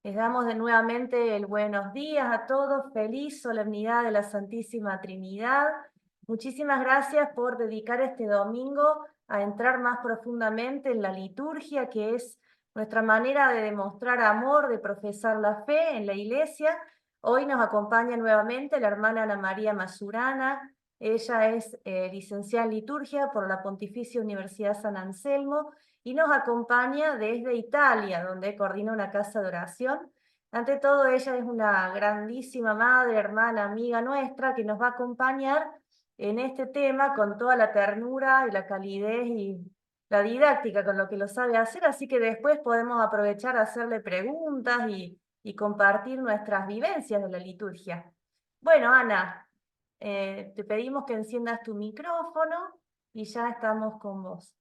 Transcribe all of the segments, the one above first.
Les damos de nuevamente el buenos días a todos, feliz solemnidad de la Santísima Trinidad. Muchísimas gracias por dedicar este domingo a entrar más profundamente en la liturgia, que es nuestra manera de demostrar amor, de profesar la fe en la Iglesia. Hoy nos acompaña nuevamente la hermana Ana María Masurana. Ella es licenciada en liturgia por la Pontificia Universidad San Anselmo y nos acompaña desde Italia, donde coordina una casa de oración. Ante todo, ella es una grandísima madre, hermana, amiga nuestra, que nos va a acompañar en este tema con toda la ternura y la calidez y la didáctica con lo que lo sabe hacer, así que después podemos aprovechar a hacerle preguntas y compartir nuestras vivencias de la liturgia. Bueno, Ana, te pedimos que enciendas tu micrófono y ya estamos con vos.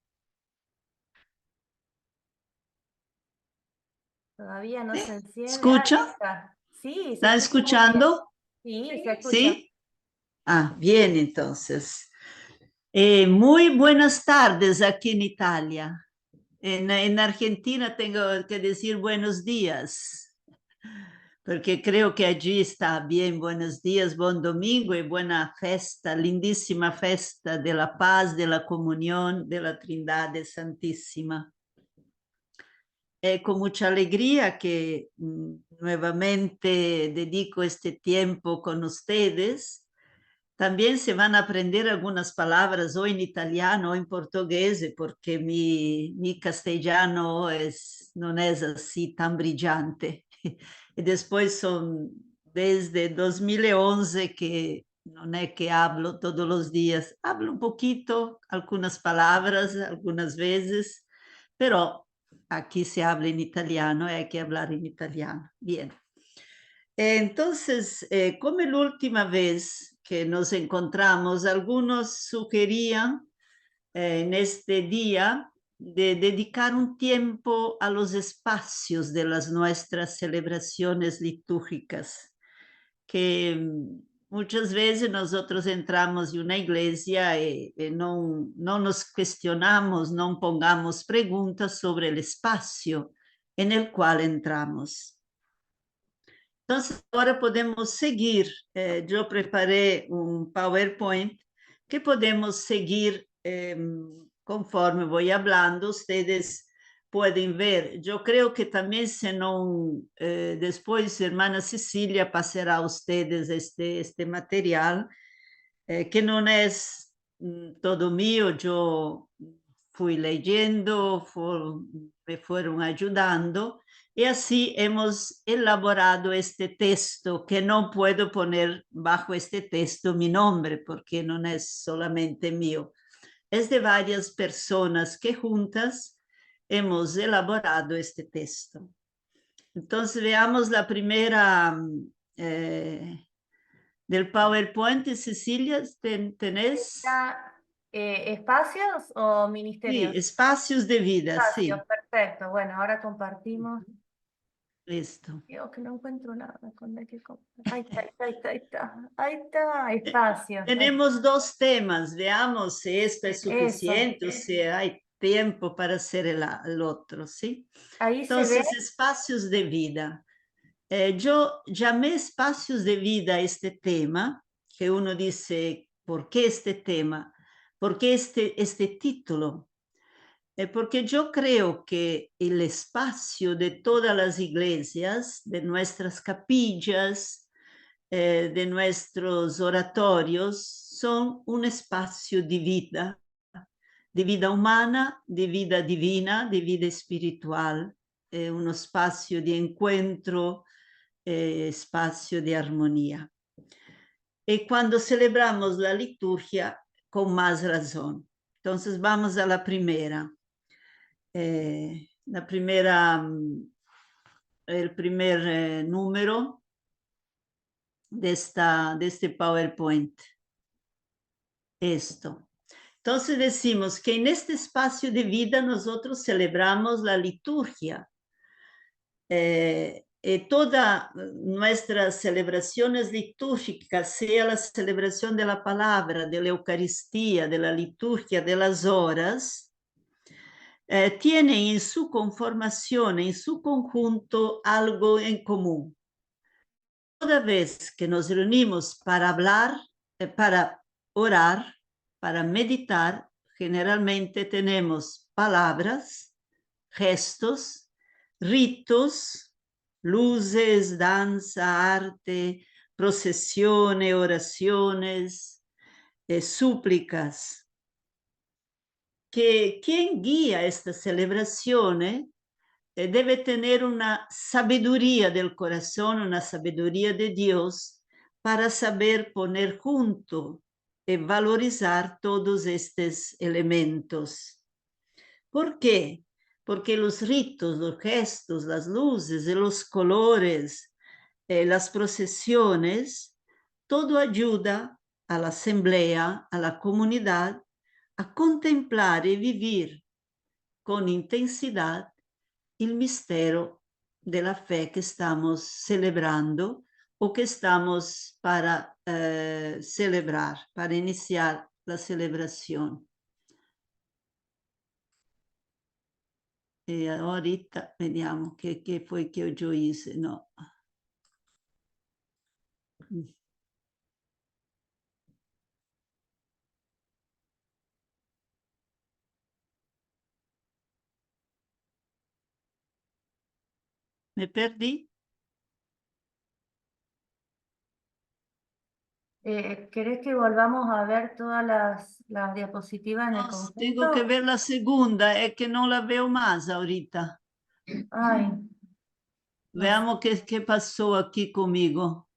Todavía no se enciende. Ah, ahí ¿Escucha? está. Sí, se ¿Está escucha muy bien. escuchando? Sí, se escucha. ¿Sí? Ah, bien, entonces. Muy buenas tardes aquí en Italia. En Argentina tengo que decir buenos días, porque creo que allí está bien. Buenos días, buen domingo y buena festa, lindísima festa de la paz, de la comunión, de la Trindad Santísima. Con mucha alegría que nuevamente dedico este tiempo con ustedes. También se van a aprender algunas palabras o en italiano o en portugués, porque mi castellano no es así tan brillante. Y después son desde 2011 que no es que hablo todos los días. Hablo un poquito, algunas palabras, algunas veces, pero aquí se habla en italiano y hay que hablar en italiano. Bien. Entonces, como la última vez que nos encontramos, algunos sugerían en este día de dedicar un tiempo a los espacios de las nuestras celebraciones litúrgicas, que muchas veces nosotros entramos en una iglesia y no nos cuestionamos, no pongamos preguntas sobre el espacio en el cual entramos. Entonces, ahora podemos seguir. Yo preparé un PowerPoint que podemos seguir conforme voy hablando. Ustedes pueden ver. Yo creo que también, si no, después, hermana Cecilia pasará a ustedes este material, que no es todo mío. Yo fui leyendo, me fueron ayudando. Y así hemos elaborado este texto, que no puedo poner bajo este texto mi nombre, porque no es solamente mío. Es de varias personas que juntas hemos elaborado este texto. Entonces veamos la primera del PowerPoint. Cecilia, ¿tenés? Está, ¿espacios o Sí, ministerios? espacios de vida, Espacios, sí. perfecto. Bueno, ahora compartimos. Listo. Digo que no encuentro nada con la que ahí está, ahí está, ahí está, ahí está. Ahí está, espacios. Tenemos dos temas, veamos si esto es Eso. suficiente o si hay tiempo para hacer el otro, ¿sí? Ahí se ve. Entonces, espacios de vida. Yo llamé espacios de vida a este tema, que uno dice, ¿por qué este tema? ¿Por qué este título? Porque yo creo que el espacio de todas las iglesias, de nuestras capillas, de nuestros oratorios, son un espacio de vida humana, de vida divina, de vida espiritual, un espacio de encuentro, espacio de armonía. Y cuando celebramos la liturgia, con más razón. Entonces vamos a la primera. La primera, el primer número de este PowerPoint. Esto. Entonces decimos que en este espacio de vida nosotros celebramos la liturgia. Todas nuestras celebraciones litúrgicas, sea la celebración de la palabra, de la Eucaristía, de la liturgia, de las horas, tienen en su conformación, en su conjunto, algo en común. Toda vez que nos reunimos para hablar, para orar, para meditar, generalmente tenemos palabras, gestos, ritos, luces, danza, arte, procesiones, oraciones, súplicas. Que quien guía estas celebraciones debe tener una sabiduría del corazón, una sabiduría de Dios, para saber poner junto y valorizar todos estos elementos. ¿Por qué? Porque los ritos, los gestos, las luces, los colores, las procesiones, todo ayuda a la asamblea, a la comunidad, a contemplar y vivir con intensidad el misterio de la fe que estamos celebrando o que estamos para celebrar, para iniciar la celebración. E ahorita vediamo che foi che io hice, no. Me perdí. ¿Querés que volvamos a ver todas las diapositivas en el No, tengo che conjunto? ver la segunda, è che non la veo más ahorita. Ay, no sé. Veamos che passò aquí conmigo.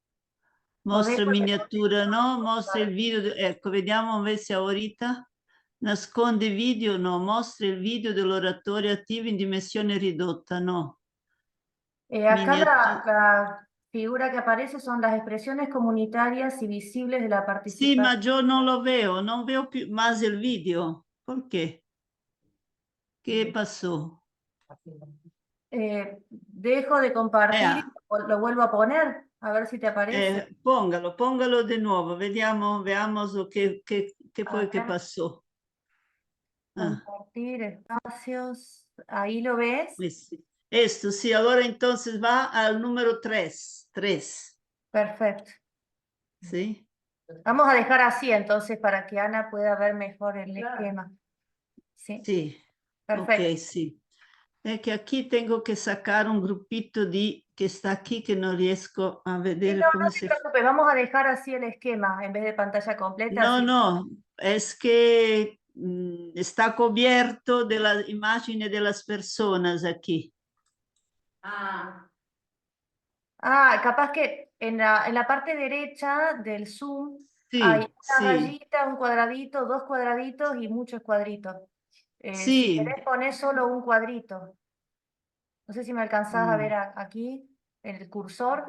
O Mostra dejo de miniatura, no? Mostra il contestar. video. Ecco, vediamo se ahorita. Nasconde video, no. Mostra il video dell'oratorio attivo in dimensione ridotta, no. Acá Miniatura. la figura que aparece son las expresiones comunitarias y visibles de la Sì, ma participación. io non lo veo, non veo più más il video. Perché? Che passò? Dejo de compartir y Ah, lo vuelvo a poner, a ver si te aparece. pongalo di nuovo, vediamo, veamos che A poi che ver, passò. Ah, compartir espacios. Ahí lo ves. sì. Esto, sì, allora entonces va al numero 3. 3, Perfecto. ¿sí? Vamos a dejar así entonces para que Ana pueda ver mejor el esquema. Sí, Sì, perfecto. ok, sì. È che aquí tengo che sacar un gruppito di che sta aquí che non riesco a Sí, vedere no, come no te si fa. preocupes, vamos a dejar así el esquema en vez de pantalla completa, No, así. no, es que está cubierto de la imagen de las personas aquí. Capaz que en la parte derecha del Zoom hay Sí, una sí, rayita, un cuadradito, dos cuadraditos y muchos cuadritos. Si sí. querés poner solo un cuadrito. No sé si me alcanzás a ver Mm. aquí el cursor.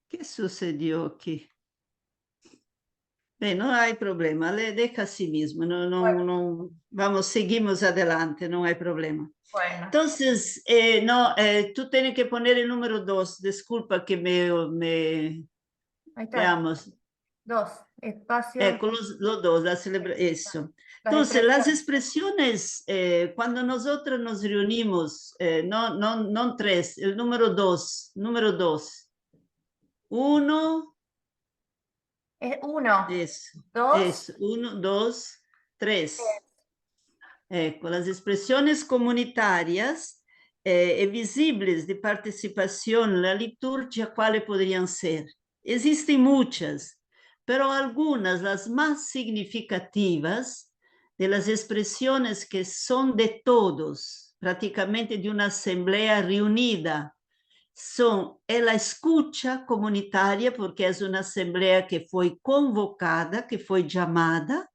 ¿Qué sucedió aquí? No hay problema, le deja así mismo, no, no, Bueno, no, vamos, seguimos adelante, no hay problema. bueno, Entonces, no, tú tienes que poner el número 2, disculpa que ahí está. veamos. Dos espacios, Los dos, eso. las Entonces, las expresiones. expresiones, cuando nosotros nos reunimos, no tres, el número dos. Uno, Es uno, dos, eso, uno, dos, tres. Las expresiones comunitarias y visibles de participación en la liturgia, ¿cuáles podrían ser? Existen muchas, pero algunas, las más significativas, de las expresiones que son de todos, prácticamente de una asamblea reunida, son la escucha comunitaria, porque es una asamblea que fue convocada, que fue llamada.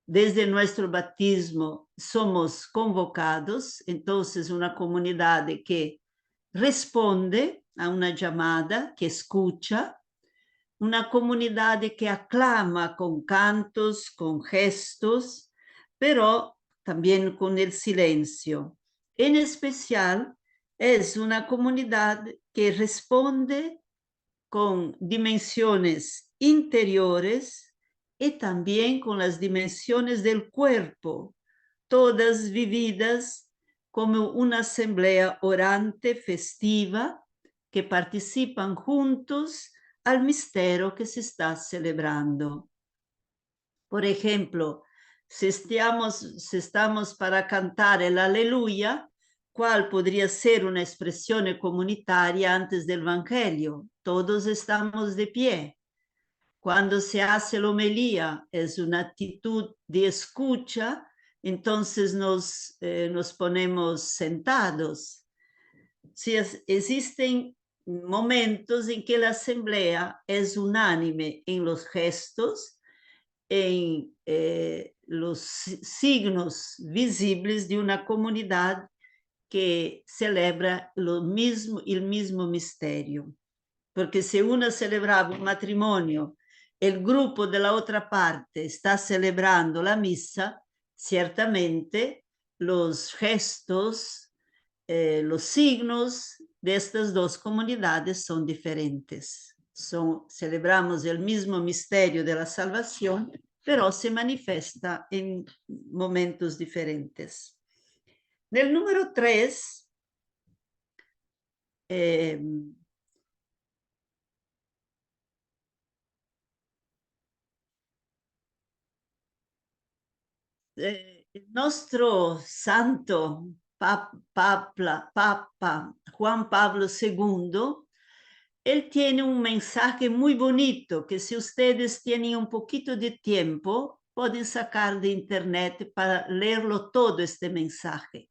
Desde nuestro bautismo somos convocados, entonces una comunidad que responde a una llamada, que escucha, una comunidad que aclama con cantos, con gestos, pero también con el silencio. En especial, es una comunidad que responde con dimensiones interiores y también con las dimensiones del cuerpo, todas vividas como una asamblea orante festiva que participan juntos al misterio que se está celebrando. Por ejemplo, si estamos para cantar el Aleluya, ¿cuál podría ser una expresión comunitaria antes del Evangelio? Todos estamos de pie. Cuando se hace la homilía, es una actitud de escucha, entonces nos ponemos sentados. Si existen momentos en que la asamblea es unánime en los gestos, en los signos visibles de una comunidad que celebra el mismo misterio. Porque si uno celebraba un matrimonio, el grupo de la otra parte está celebrando la misa, ciertamente los gestos, los signos de estas dos comunidades son diferentes. Celebramos el mismo misterio de la salvación, pero se manifiesta en momentos diferentes. Nel número 3, nuestro santo Papa Juan Pablo II, él tiene un mensaje muy bonito que si ustedes tienen un poquito de tiempo, pueden sacar de internet para leerlo todo este mensaje.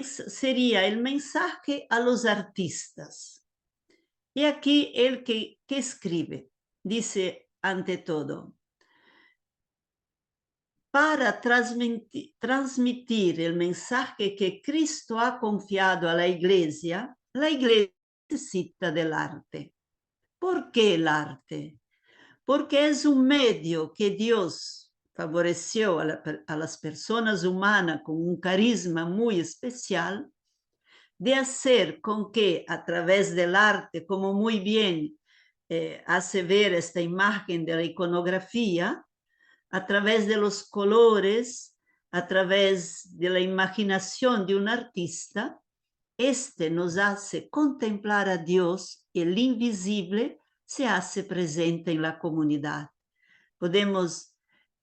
Sería el mensaje a los artistas. Y aquí él que escribe, dice ante todo, para transmitir el mensaje que Cristo ha confiado a la Iglesia necesita del arte. ¿Por qué el arte? Porque es un medio que Dios favoreció a las personas humanas con un carisma muy especial de hacer con que a través del arte, como muy bien hace ver esta imagen de la iconografía, a través de los colores, a través de la imaginación de un artista, este nos hace contemplar a Dios y el invisible se hace presente en la comunidad. Podemos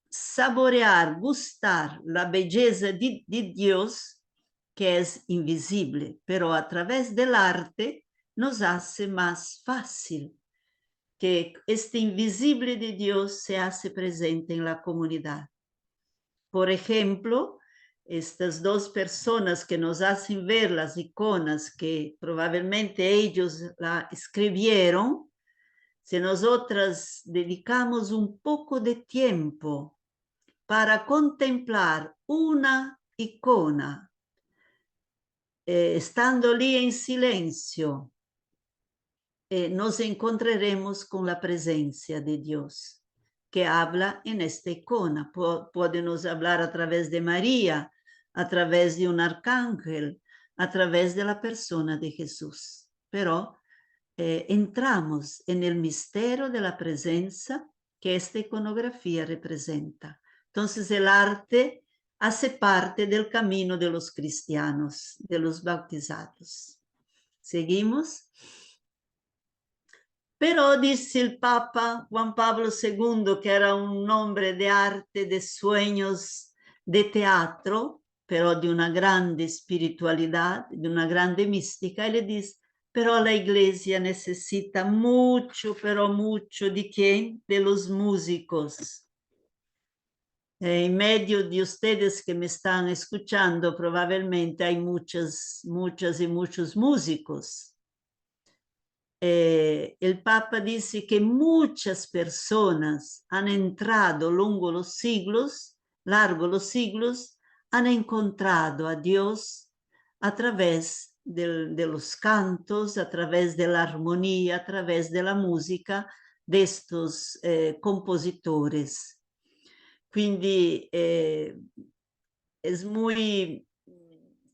saborear, gustar la belleza de Dios que es invisible, pero a través del arte nos hace más fácil que este invisible de Dios se hace presente en la comunidad. Por ejemplo, estas dos personas que nos hacen ver las iconas que probablemente ellos la escribieron, si nosotras dedicamos un poco de tiempo para contemplar una icona, estando allí en silencio, nos encontraremos con la presencia de Dios, que habla en esta icona. Puede nos hablar a través de María, a través de un arcángel, a través de la persona de Jesús. Pero entramos en el misterio de la presencia que esta iconografía representa. Entonces el arte hace parte del camino de los cristianos, de los bautizados. ¿Seguimos? Pero dice el Papa Juan Pablo II, que era un hombre de arte, de sueños, de teatro, pero de una grande espiritualidad, de una grande mística, y le dice, pero la iglesia necesita mucho, pero mucho, ¿de quién? De los músicos. En medio de ustedes que me están escuchando, probablemente hay muchas y muchos músicos. El Papa dice que muchas personas han entrado largo los siglos, han encontrado a Dios a través de los cantos, a través de la armonía, a través de la música de estos compositores. Quindi es muy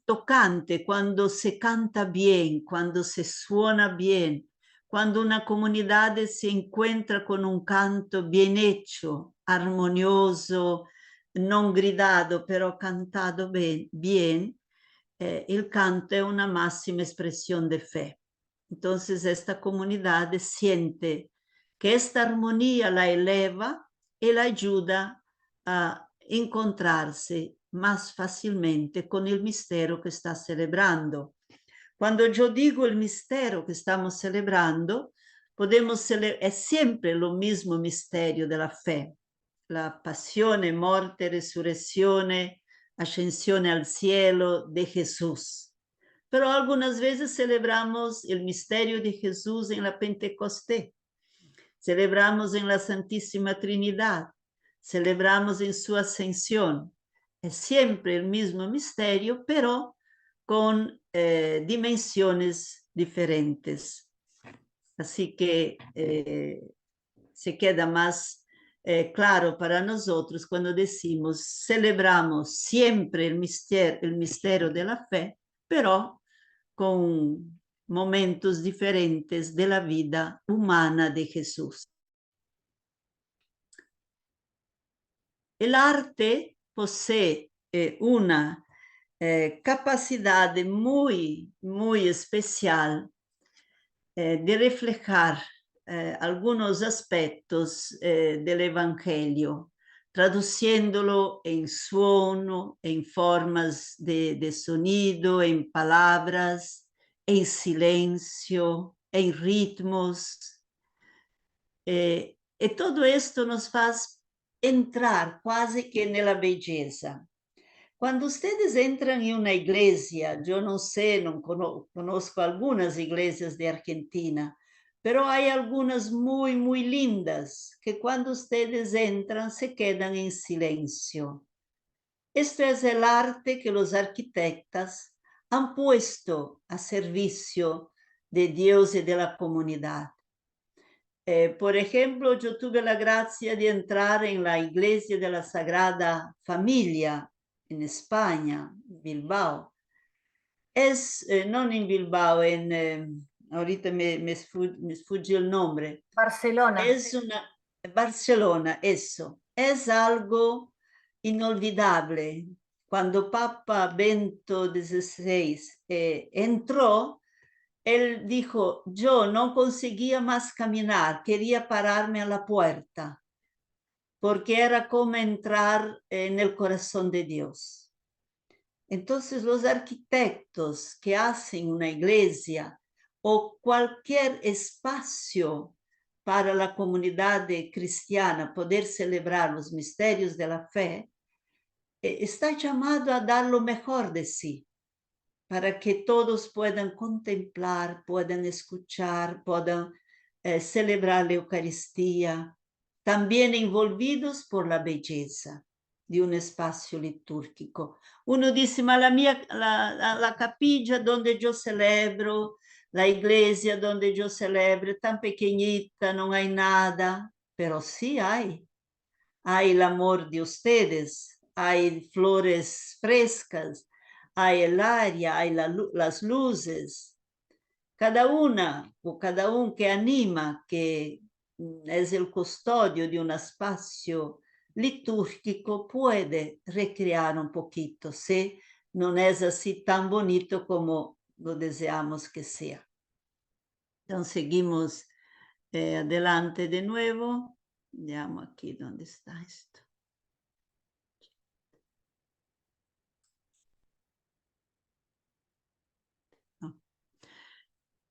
tocante cuando se canta bien, cuando se suena bien, cuando una comunidad se encuentra con un canto bien hecho, armonioso, non gridado, pero cantado bien, el canto es una máxima expresión de fe. Entonces esta comunidad siente que esta armonía la eleva y la ayuda a encontrarse más fácilmente con el misterio que está celebrando. Cuando yo digo el misterio que estamos celebrando, es siempre lo mismo misterio de la fe, la pasión, muerte, resurrección, ascensión al cielo de Jesús. Pero algunas veces celebramos el misterio de Jesús en la Pentecostés, celebramos en la Santísima Trinidad, celebramos en su ascensión. Es siempre el mismo misterio, pero con dimensiones diferentes. Así que se queda más claro para nosotros cuando decimos celebramos siempre el misterio de la fe, pero con momentos diferentes de la vida humana de Jesús. El arte posee una capacidad muy, muy especial de reflejar algunos aspectos del Evangelio, traduciéndolo en suono, en formas de sonido, en palabras, en silencio, en ritmos. Y todo esto nos hace entrar quase que en la belleza. Cuando ustedes entran en una iglesia, yo no sé, no conozco algunas iglesias de Argentina, pero hay algunas muy, muy lindas que cuando ustedes entran se quedan en silencio. Esto es el arte que los arquitectos han puesto a servicio de Dios y de la comunidad. Por ejemplo, yo tuve la gracia de entrar en la iglesia de la Sagrada Familia en España, Bilbao. No en Bilbao, ahorita me sfugge el nombre. Barcelona. Barcelona, eso. Es algo inolvidable. Cuando Papa Bento XVI entró, él dijo, yo no conseguía más caminar, quería pararme a la puerta, porque era como entrar en el corazón de Dios. Entonces los arquitectos que hacen una iglesia o cualquier espacio para la comunidad cristiana poder celebrar los misterios de la fe, está llamado a dar lo mejor de sí, para que todos puedan contemplar, puedan escuchar, puedan celebrar la Eucaristía, también envolvidos por la belleza de un espacio litúrgico. Uno dice, ma la capilla donde yo celebro, la iglesia donde yo celebro, tan pequeñita, no hay nada, pero sí hay. Hay el amor de ustedes, hay flores frescas, hay el área, hay las luces. Cada una o cada uno que anima, que es el custodio de un espacio litúrgico, puede recrear un poquito, si no es así tan bonito como lo deseamos que sea. Entonces seguimos adelante de nuevo. Veamos aquí dónde está esto.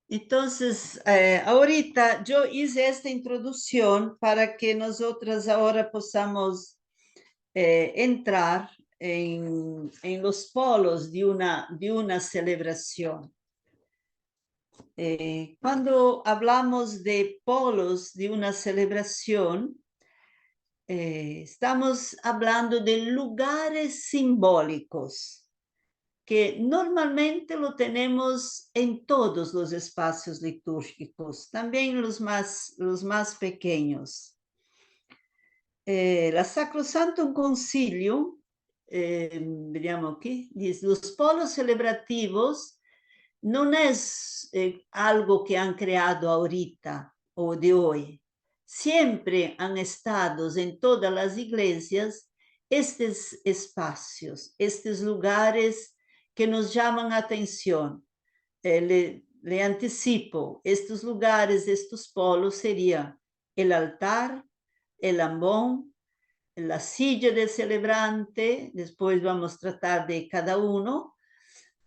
Entonces, ahorita yo hice esta introducción para que nosotras ahora podamos entrar en los polos de una celebración. Cuando hablamos de polos de una celebración, estamos hablando de lugares simbólicos que normalmente lo tenemos en todos los espacios litúrgicos, también los más pequeños. La Sacrosanctum Concilium, vediamo aquí, dice, los polos celebrativos no es algo que han creado ahorita o de hoy. Siempre han estado en todas las iglesias estos espacios, estos lugares que nos llaman a atención. Le anticipo, estos lugares, estos polos serían el altar, el ambón, la silla del celebrante, después vamos a tratar de cada uno,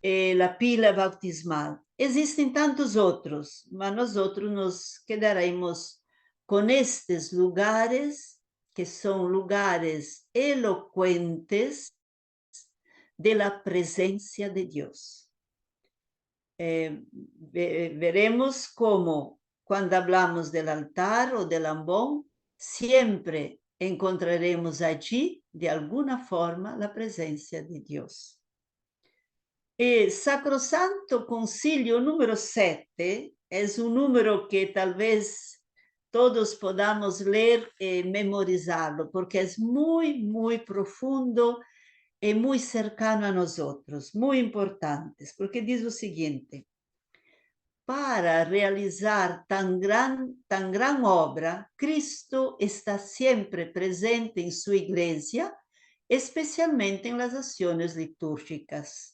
la pila bautismal. Existen tantos outros, mas nosotros nos quedaremos con estes lugares, que son lugares elocuentes de la presencia de Dios. Veremos cómo cuando hablamos del altar o del ambón, siempre encontraremos allí, de alguna forma, la presencia de Dios. El Sacrosanto Concilio número 7 es un número que tal vez todos podamos leer y memorizarlo, porque es muy, muy profundo y muy cercano a nosotros, muy importante, porque dice lo siguiente: para realizar tan gran obra, Cristo está siempre presente en su iglesia, especialmente en las acciones litúrgicas.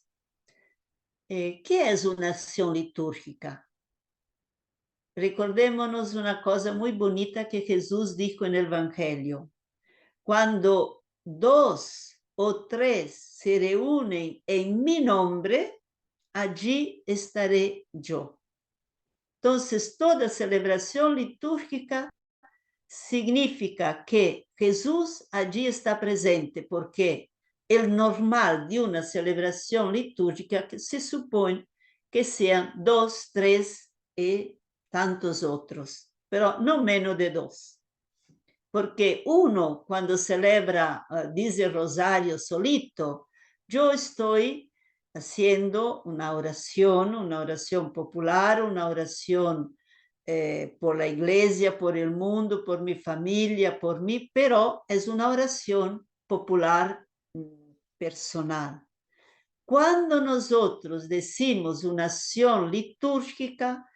¿Qué es una acción litúrgica? Recordémonos una cosa muy bonita que Jesús dijo en el Evangelio: cuando 2 o 3 se reúnen en mi nombre, allí estaré yo. Entonces, toda celebración litúrgica significa que Jesús allí está presente, porque el normal de una celebración litúrgica que se supone que sean 2, 3 y tantos otros, pero no menos de 2. Porque uno, cuando celebra, dice el rosario solito, yo estoy haciendo una oración popular, una oración por la iglesia, por el mundo, por mi familia, por mí, pero es una oración popular personal. Cuando nosotros decimos una acción litúrgica,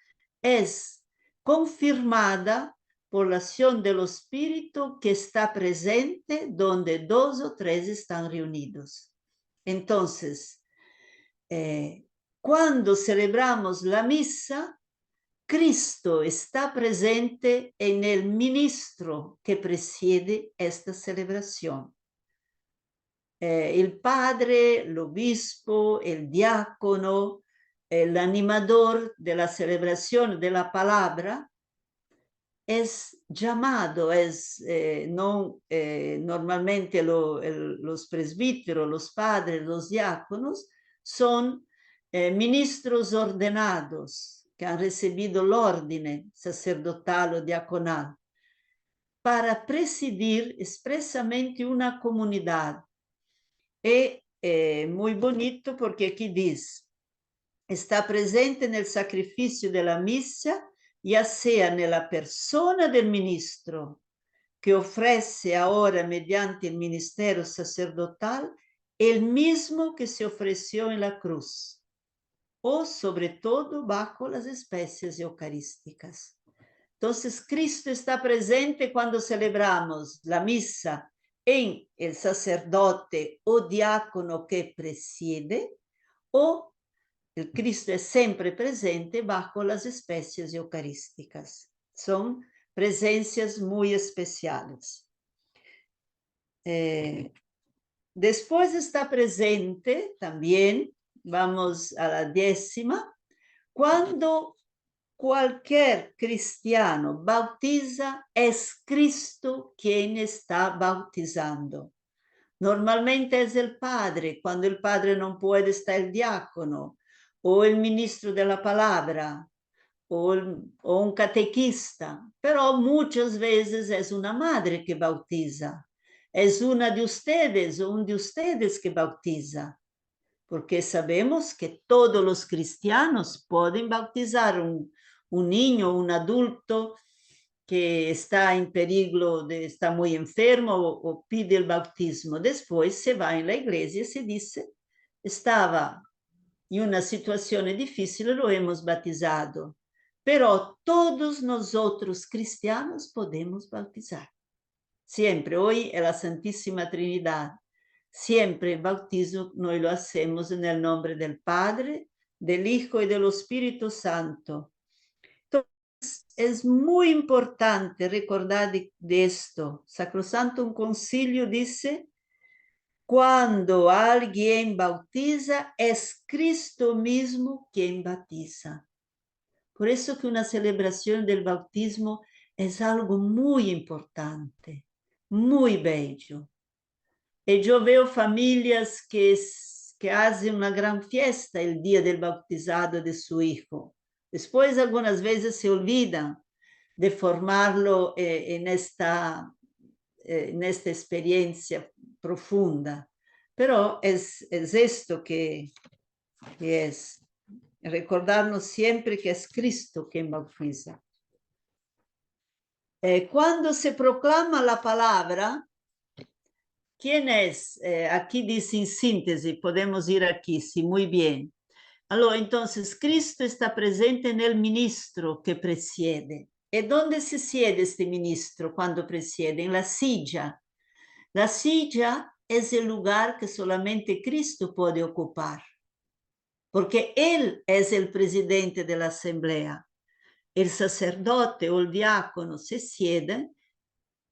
es confirmada por la acción del Espíritu que está presente donde 2 o 3 están reunidos. Entonces, cuando celebramos la misa, Cristo está presente en el ministro que preside esta celebración. El padre, el obispo, el diácono, el animador de la celebración de la palabra, es llamado, normalmente los presbíteros, los padres, los diáconos, son ministros ordenados que han recibido el orden sacerdotal o diaconal para presidir expresamente una comunidad. Y muy bonito porque aquí dice: está presente en el sacrificio de la misa, ya sea en la persona del ministro, que ofrece ahora mediante el ministerio sacerdotal el mismo que se ofreció en la cruz, o sobre todo bajo las especies eucarísticas. Entonces, Cristo está presente cuando celebramos la misa en el sacerdote o diácono que preside, o el Cristo es siempre presente bajo las especies eucarísticas. Son presencias muy especiales. Después está presente también, vamos a la 10ª, cuando cualquier cristiano bautiza, es Cristo quien está bautizando. Normalmente es el padre, cuando el padre no puede está el diácono, o el ministro de la palabra, o un catequista, pero muchas veces es una madre que bautiza, es una de ustedes o un de ustedes que bautiza, porque sabemos que todos los cristianos pueden bautizar un niño, un adulto que está en peligro, está muy enfermo o pide el bautismo. Después se va en la iglesia y se dice: estaba en una situación difícil, lo hemos bautizado. Pero todos nosotros cristianos podemos bautizar. Siempre, hoy es la Santísima Trinidad. Siempre el bautismo noi lo hacemos en el nombre del Padre, del Hijo y del Espíritu Santo. Entonces, es muy importante recordar de esto. Sacrosanto Concilio dice, cuando alguien bautiza, es Cristo mismo quien bautiza. Por eso que una celebración del bautismo es algo muy importante, muy bello. Y yo veo familias que hacen una gran fiesta el día del bautizado de su hijo. Después, algunas veces se olvidan de formarlo en esta experiencia profunda. Pero es esto que es recordarnos siempre que es Cristo quien bautiza. Cuando se proclama la palabra, ¿quién es? Aquí dice en síntesis, podemos ir aquí, sí, muy bien. Entonces, Cristo está presente en el ministro que precede. ¿Y dónde se siede este ministro cuando precede? En la silla. La silla es el lugar que solamente Cristo puede ocupar, porque Él es el presidente de la asamblea. El sacerdote o el diácono se sieden,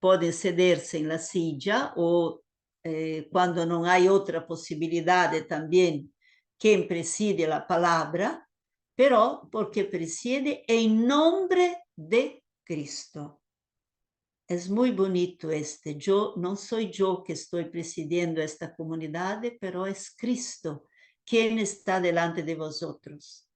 pueden sederse en la silla o cuando no hay otra posibilidad también quien preside la palabra, pero porque preside en nombre de Cristo. Es muy bonito este. No soy yo que estoy presidiendo esta comunidad, pero es Cristo quien está delante de vosotros.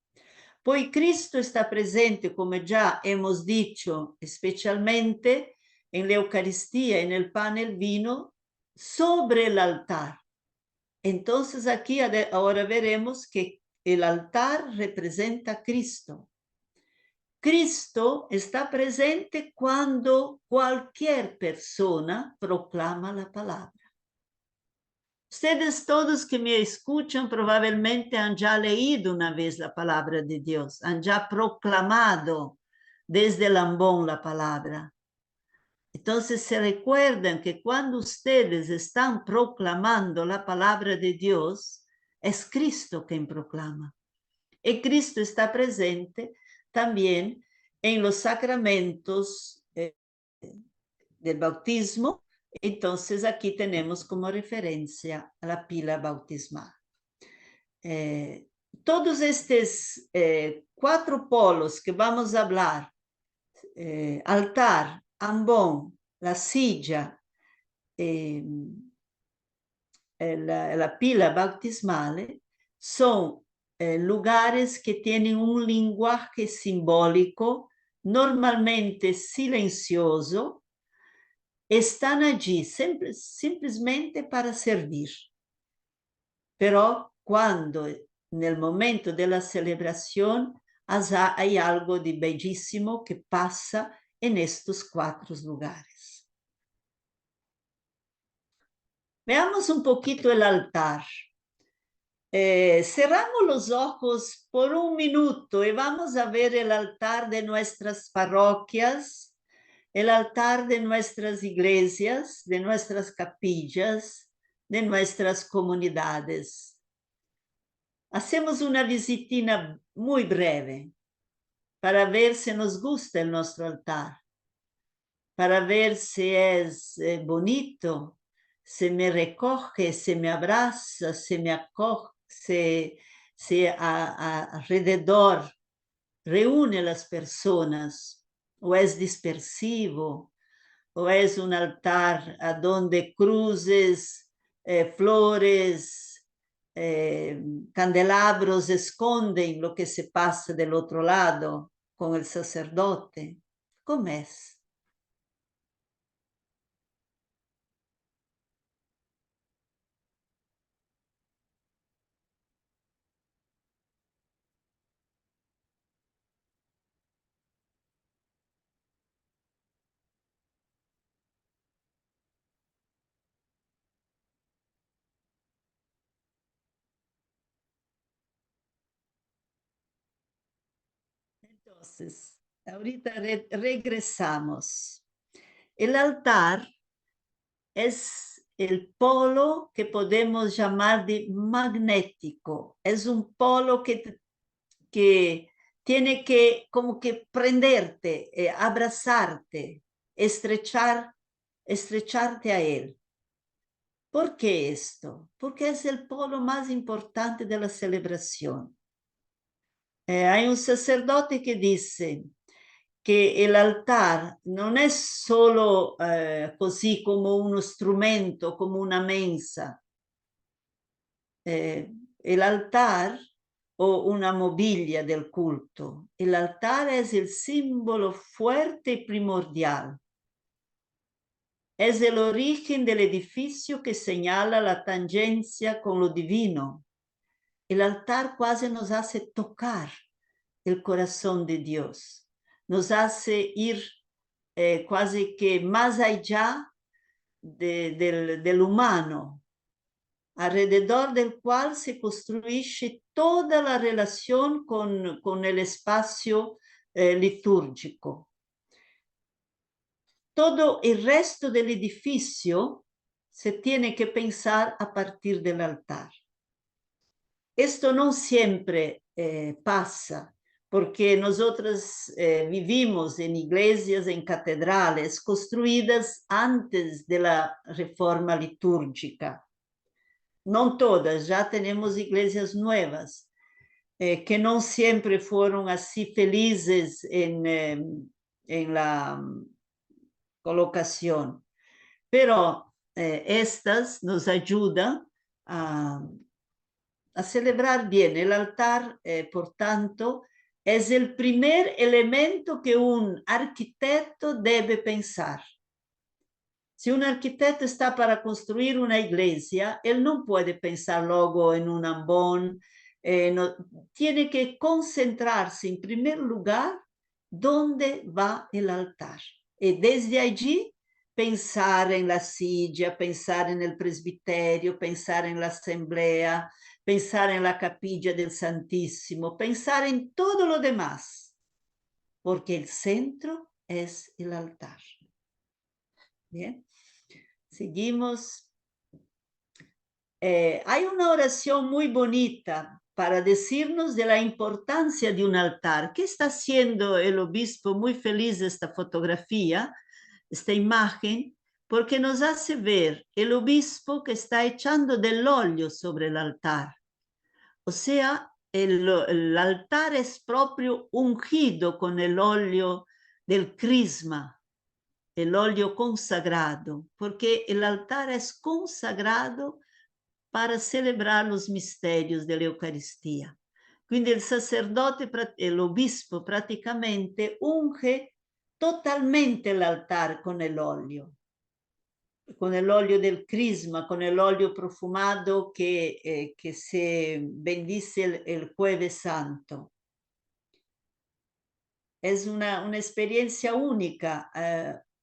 Pues Cristo está presente, como ya hemos dicho, especialmente en la Eucaristía, en el pan y el vino, sobre el altar. Entonces aquí ahora veremos que el altar representa a Cristo. Cristo está presente cuando cualquier persona proclama la palabra. Ustedes todos que me escuchan probablemente han ya leído una vez la palabra de Dios, han ya proclamado desde el ambón la palabra. Entonces se recuerdan que cuando ustedes están proclamando la palabra de Dios, es Cristo quien proclama. Y Cristo está presente también en los sacramentos del bautismo. Entonces aquí tenemos como referencia a la pila bautismal. Todos estos 4 polos que vamos a hablar, altar, ambón, la silla, la pila bautismal, son lugares que tienen un lenguaje simbólico normalmente silencioso, están allí simplesmente para servir. Pero cuando en el momento de la celebración hay algo de bellísimo que pasa en estos 4 lugares. Veamos un poquito el altar. Cerramos los ojos por un minuto y vamos a ver el altar de nuestras parroquias, el altar de nuestras iglesias, de nuestras capillas, de nuestras comunidades. Hacemos una visitina muy breve para ver si nos gusta nuestro altar, para ver si es bonito, si me recoge, si me abraza, si me acoge, si alrededor reúne a las personas, o es dispersivo, o es un altar a donde cruces, flores, candelabros esconden lo que se pasa del otro lado con el sacerdote. ¿Cómo es? Entonces, ahorita regresamos. El altar es el polo que podemos llamar de magnético. Es un polo que tiene que como que prenderte, abrazarte, estrecharte a él. ¿Por qué esto? Porque es el polo más importante de la celebración. Hay un sacerdote que dice che l'altar non è solo così come uno strumento, come una mensa. El altar o una mobilia del culto. El altar es el símbolo fuerte y primordial. Es el origen del edificio que señala la tangencia con lo divino. El altar quasi nos hace tocar el corazón de Dios. Nos hace ir quasi que más allá del humano, alrededor del cual se construye toda la relación con el espacio litúrgico. Todo el resto del edificio se tiene que pensar a partir del altar. Esto no siempre pasa, porque nosotros vivimos en iglesias, en catedrales construidas antes de la reforma litúrgica. No todas, ya tenemos iglesias nuevas, que no siempre fueron así felices en la colocación. Pero estas nos ayudan a celebrar bien. El altar, por tanto, es el primer elemento que un arquitecto debe pensar. Si un arquitecto está para construir una iglesia, él no puede pensar luego en un ambón, no, tiene que concentrarse en primer lugar dónde va el altar. Y desde allí pensar en la silla, pensar en el presbiterio, pensar en la asamblea, pensar en la capilla del Santísimo, pensar en todo lo demás, porque el centro es el altar. Bien, seguimos. Hay una oración muy bonita para decirnos de la importancia de un altar. ¿Qué está haciendo el obispo? Muy feliz de esta fotografía, esta imagen, porque nos hace ver el obispo que está echando del óleo sobre el altar. O sea, el altar es proprio ungido con el óleo del crisma, el óleo consagrado, porque el altar es consagrado para celebrar los misterios de la Eucaristía. Quindi il sacerdote, l'obispo praticamente unge totalmente l'altar con el óleo del crisma, con el óleo profumado que se bendice el Jueves Santo. Es una experiencia única.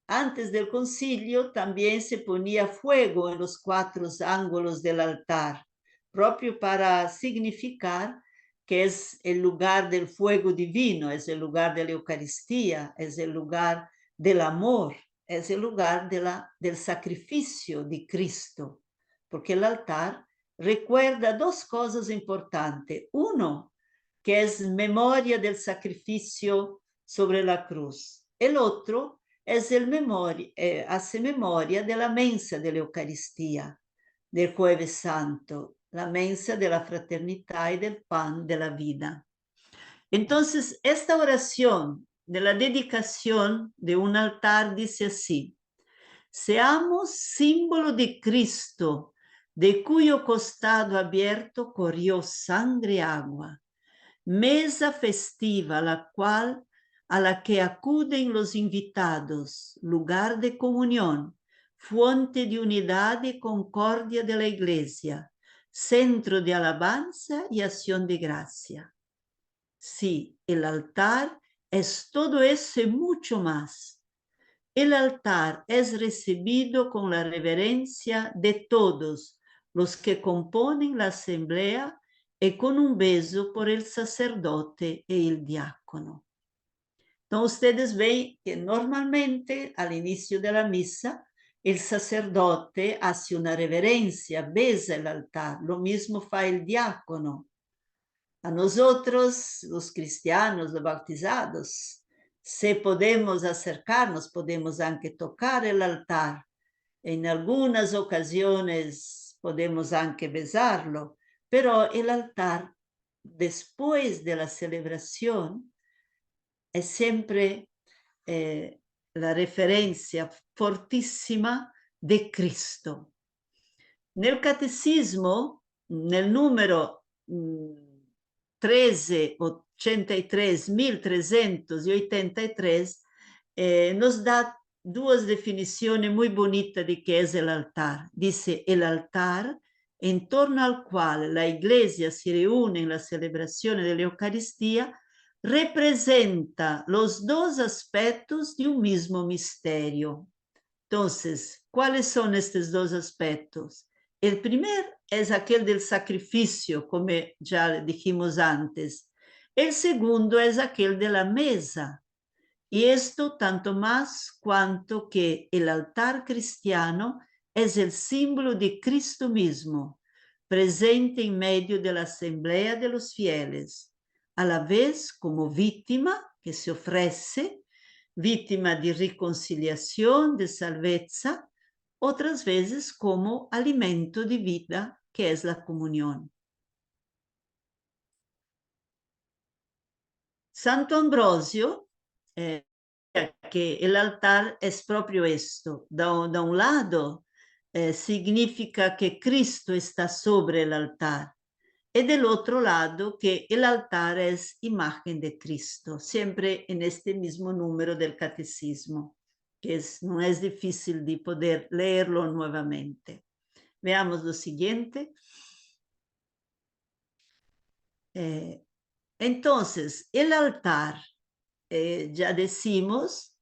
Antes del concilio también se ponía fuego en los 4 ángulos del altar, propio para significar que es el lugar del fuego divino, es el lugar de la Eucaristía, es el lugar del amor, es el lugar del sacrificio de Cristo, porque el altar recuerda 2 cosas importantes. Uno, que es memoria del sacrificio sobre la cruz. El otro es hace memoria de la mensa de la Eucaristía, del Jueves Santo, la mensa de la fraternidad y del pan de la vida. Entonces, esta oración de la dedicación de un altar dice así: seamos símbolo de Cristo, de cuyo costado abierto corrió sangre y agua, mesa festiva a la que acuden los invitados, lugar de comunión, fuente de unidad y concordia de la Iglesia, centro de alabanza y acción de gracia. Sí, el altar es todo eso y mucho más. El altar es recibido con la reverencia de todos los que componen la asamblea y con un beso por el sacerdote y el diácono. Entonces ustedes ven que normalmente al inicio de la misa el sacerdote hace una reverencia, besa el altar, lo mismo fa el diácono. A nosotros, los cristianos, los bautizados, si podemos acercarnos, podemos anche tocar el altar. En algunas ocasiones podemos anche besarlo, pero el altar, después de la celebración, es siempre la referencia fortísima de Cristo. Nel catecismo, nel numero 1383, nos da dos definiciones muy bonitas de qué es el altar. Dice, el altar en torno al cual la Iglesia se reúne en la celebración de la Eucaristía representa los dos aspectos de un mismo misterio. Entonces, ¿cuáles son estos dos aspectos? El primer es aquel del sacrificio, como ya dijimos antes. El segundo es aquel de la mesa. Y esto tanto más cuanto que el altar cristiano es el símbolo de Cristo mismo, presente en medio de la asamblea de los fieles, a la vez como víctima que se ofrece, víctima de reconciliación, de salvezza, otras veces como alimento de vida, que es la comunión. Santo Ambrosio, que el altar es propio esto. Da un lado, significa que Cristo está sobre el altar, y del otro lado, que el altar es imagen de Cristo, siempre en este mismo número del catecismo, que no es difícil de poder leerlo nuevamente. Veamos lo siguiente. Entonces, el altar, ya decimos,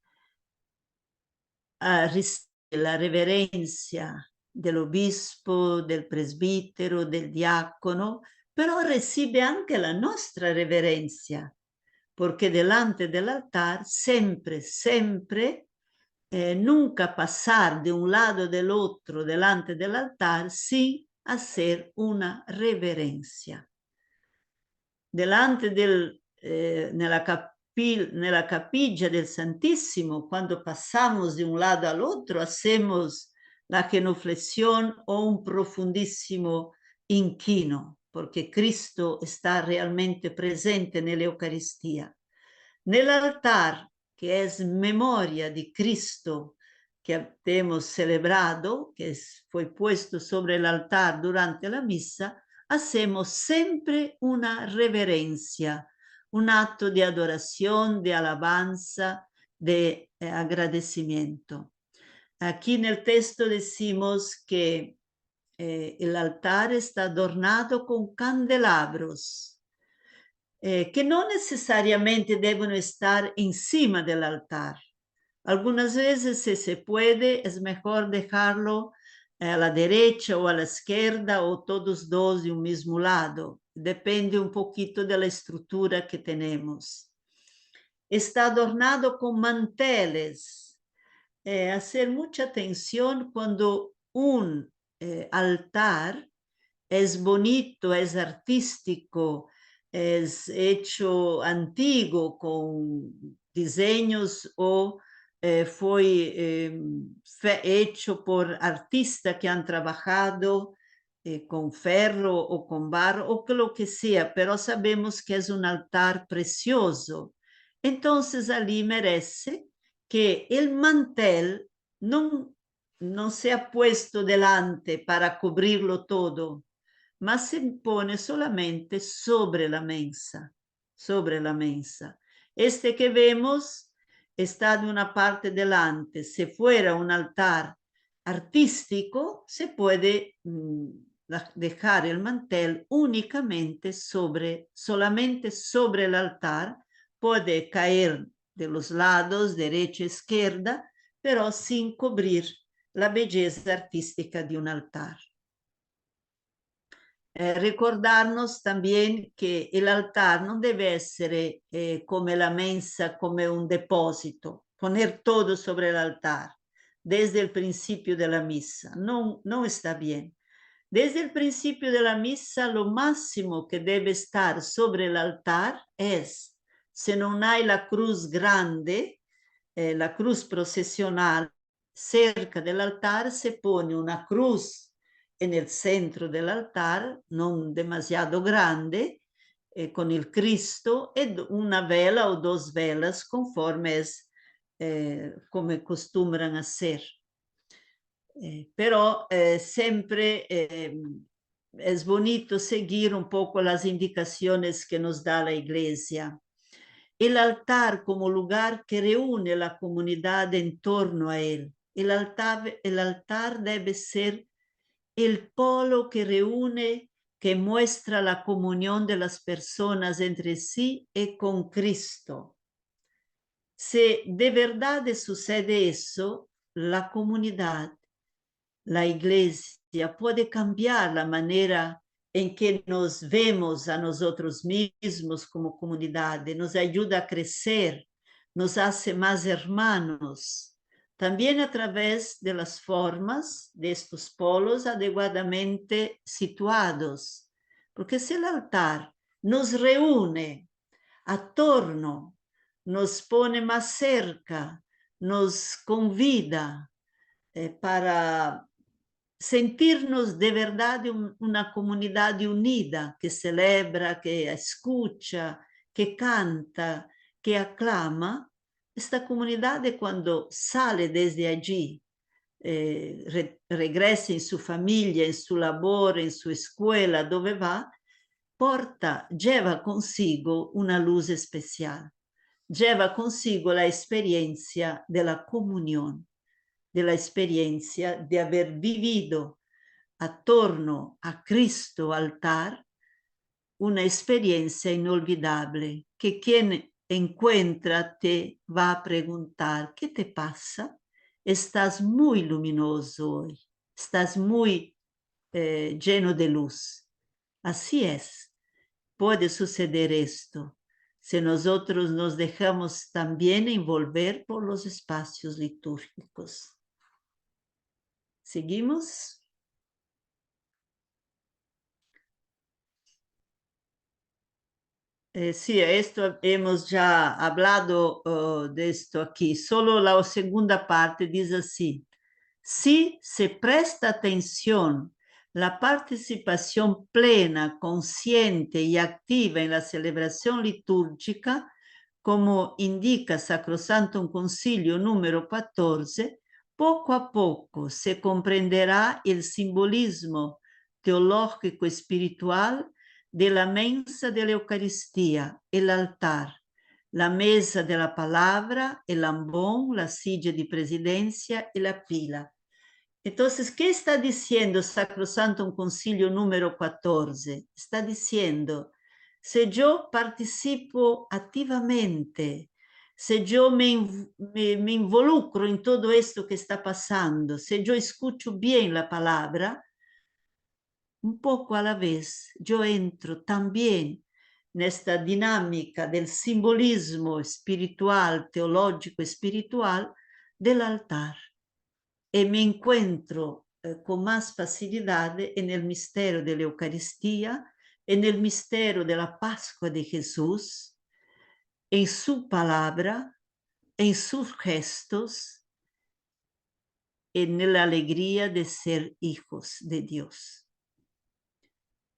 la reverencia del obispo, del presbítero, del diácono, pero recibe anche la nostra reverencia, porque delante del altar sempre, nunca pasar de un lado del otro delante del altar sin hacer una reverencia. Delante nella capilla del Santísimo, cuando pasamos de un lado al otro, hacemos la genuflexión o un profundísimo inquino, porque Cristo está realmente presente nella Eucaristía. Nell'altar, que es memoria de Cristo que hemos celebrado, que fue puesto sobre el altar durante la misa, hacemos siempre una reverencia, un acto de adoración, de alabanza, de agradecimiento. Aquí en el texto decimos que el altar está adornado con candelabros, que no necesariamente deben estar encima del altar. Algunas veces, si se puede, es mejor dejarlo a la derecha o a la izquierda o todos dos de un mismo lado. Depende un poquito de la estructura que tenemos. Está adornado con manteles. Hacer mucha atención cuando un altar es bonito, es artístico, es hecho antiguo con diseños o fue hecho por artistas que han trabajado con ferro o con barro o lo que sea, pero sabemos que es un altar precioso. Entonces, allí merece que el mantel no sea puesto delante para cubrirlo todo, mas se pone solamente sobre la mensa, sobre la mensa. Este que vemos está de una parte delante. Si fuera un altar artístico, se puede dejar el mantel únicamente solamente sobre el altar, puede caer de los lados, derecha, izquierda, pero sin cubrir la belleza artística de un altar. Recordarnos también que el altar no debe ser como la mensa, como un depósito, poner todo sobre el altar. desde el principio de la misa. No, no está bien. Desde el principio de la misa, lo máximo que debe estar sobre el altar es, si no hay la cruz grande, la cruz procesional, cerca del altar se pone una cruz en el centro del altar, no demasiado grande, con el Cristo, e una vela o dos velas, conforme es come acostumbran hacer. Pero siempre es bonito seguir un poco las indicaciones que nos da la Iglesia. El altar como lugar que reúne la comunidad en torno a él. El altar debe ser el polo que reúne, que muestra la comunión de las personas entre sí y con Cristo. Si de verdad sucede eso, la comunidad, la iglesia puede cambiar la manera en que nos vemos a nosotros mismos como comunidad, nos ayuda a crecer, nos hace más hermanos, también a través de las formas de estos polos adecuadamente situados, porque si el altar nos reúne a torno, nos pone más cerca, nos convida para sentirnos de verdad una comunidad unida que celebra, que escucha, que canta, que aclama. Esta comunidad cuando sale desde allí, regresa en su familia, en su labor, en su escuela, dove va, lleva consigo una luz especial, lleva consigo la experiencia de la comunión, de la experiencia de haber vivido a torno a Cristo altar, una experiencia inolvidable que quien encuentra te va a preguntar, ¿qué te pasa? Estás muy luminoso hoy, estás muy lleno de luz. Así es, puede suceder esto si nosotros nos dejamos también envolver por los espacios litúrgicos. ¿Seguimos? Sí, esto hemos ya hablado de esto aquí. Solo la segunda parte dice así. Si se presta atención, la participación plena, consciente y activa en la celebración litúrgica, como indica Sacrosantum Concilio número 14, poco a poco se comprenderá el simbolismo teológico espiritual de la mesa de la Eucaristía, el altar, la mesa de la palabra, el ambón, la silla de presidencia y la pila. Entonces, ¿qué está diciendo Sacrosantum Concilio número 14? Está diciendo, si yo participo activamente, si yo me involucro en todo esto que está pasando, si yo escucho bien la palabra, un poco a la vez yo entro también en esta dinámica del simbolismo espiritual, teológico espiritual del altar. Y me encuentro con más facilidad en el misterio de la Eucaristía, en el misterio de la Pascua de Jesús, en su palabra, en sus gestos, en la alegría de ser hijos de Dios.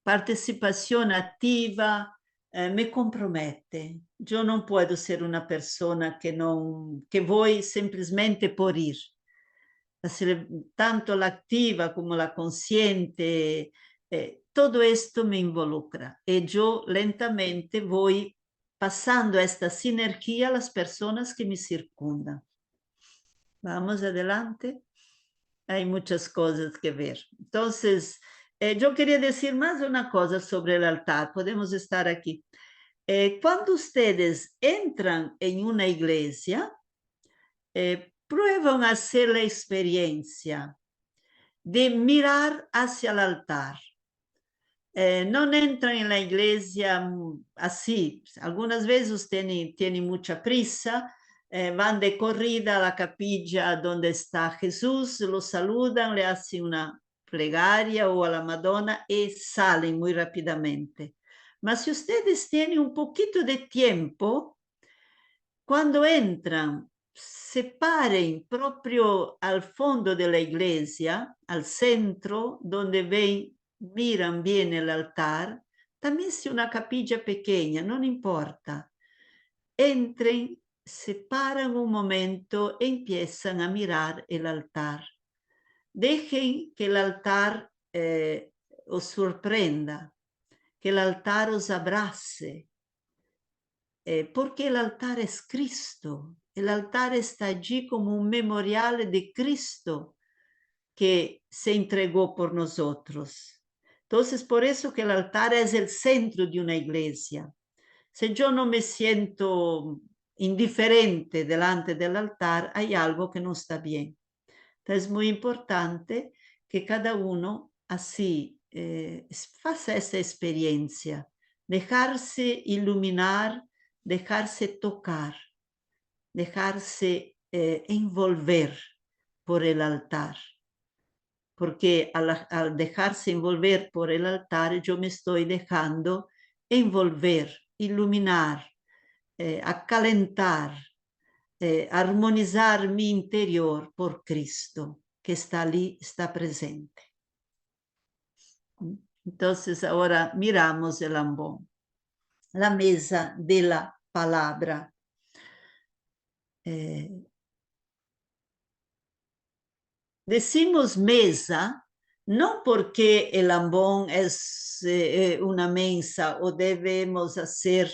Participación activa me compromete. Yo no puedo ser una persona que voy simplemente por ir. Tanto la activa como la consciente, todo esto me involucra y yo lentamente voy pasando esta sinergia a las personas que me circundan. Vamos adelante. Hay muchas cosas que ver. Entonces, yo quería decir más una cosa sobre el altar. Podemos estar aquí. Cuando ustedes entran en una iglesia, prueban a hacer la experiencia de mirar hacia el altar. No entran en la iglesia así. Algunas veces tienen mucha prisa, van de corrida a la capilla donde está Jesús, lo saludan, le hacen una plegaria o a la Madonna y salen muy rápidamente. Mas si ustedes tienen un poquito de tiempo, cuando entran, se paren proprio al fondo de la iglesia, al centro, donde ven, miran bien el altar, también si una capilla pequeña, no importa. Entren, se paran un momento e empiezan a mirar el altar. Dejen que el altar os sorprenda, que el altar os abrace, porque el altar es Cristo. El altar está allí como un memorial de Cristo que se entregó por nosotros. Entonces, por eso que el altar es el centro de una iglesia. Si yo no me siento indiferente delante del altar, hay algo que no está bien. Entonces es muy importante que cada uno así faça esa experiencia, dejarse iluminar, dejarse tocar, dejarse envolver por el altar. Porque al dejarse envolver por el altar, yo me estoy dejando envolver, iluminar, acalentar, armonizar mi interior por Cristo, que está allí, está presente. Entonces ahora miramos el ambón, la mesa de la palabra. Decimos mesa no porque el ambón es una mesa o debemos hacer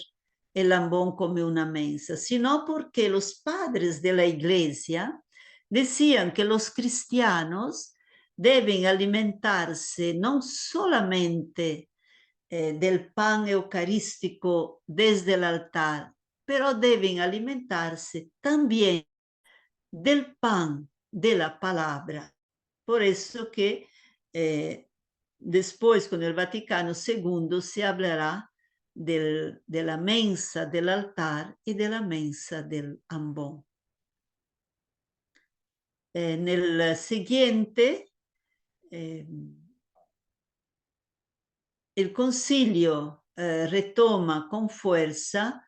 el ambón como una mesa, sino porque los padres de la iglesia decían que los cristianos deben alimentarse no solamente del pan eucarístico desde el altar, pero deben alimentarse también del pan de la palabra. Por eso que después con el Vaticano II se hablará de la mensa del altar y de la mensa del ambón. En el siguiente, el concilio retoma con fuerza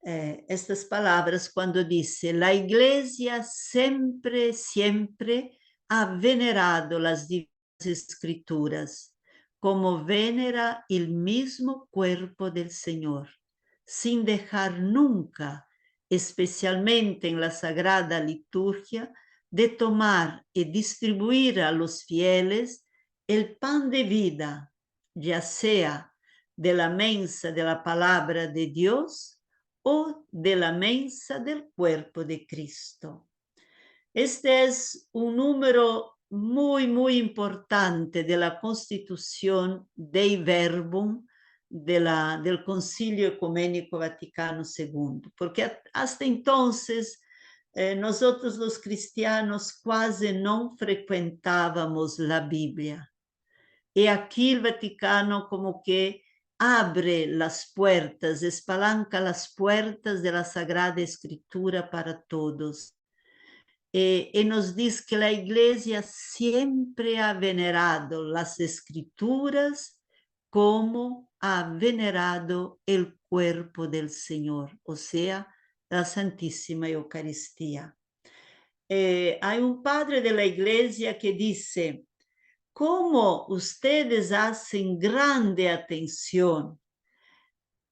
estas palabras cuando dice: la Iglesia siempre, siempre ha venerado las divinas escrituras como venera el mismo cuerpo del Señor, sin dejar nunca, especialmente en la Sagrada Liturgia, de tomar y distribuir a los fieles el pan de vida, ya sea de la mensa de la palabra de Dios o de la mensa del cuerpo de Cristo. Este es un número muy, muy importante de la Constitución Dei Verbum del Concilio Ecuménico Vaticano II, porque hasta entonces nosotros los cristianos casi no frecuentábamos la Biblia. Y aquí el Vaticano como que abre las puertas, espalanca las puertas de la Sagrada Escritura para todos. Y nos dice que la Iglesia siempre ha venerado las Escrituras como ha venerado el cuerpo del Señor, o sea, la Santísima Eucaristía. Hay un padre de la Iglesia que dice: ¿cómo ustedes hacen grande atención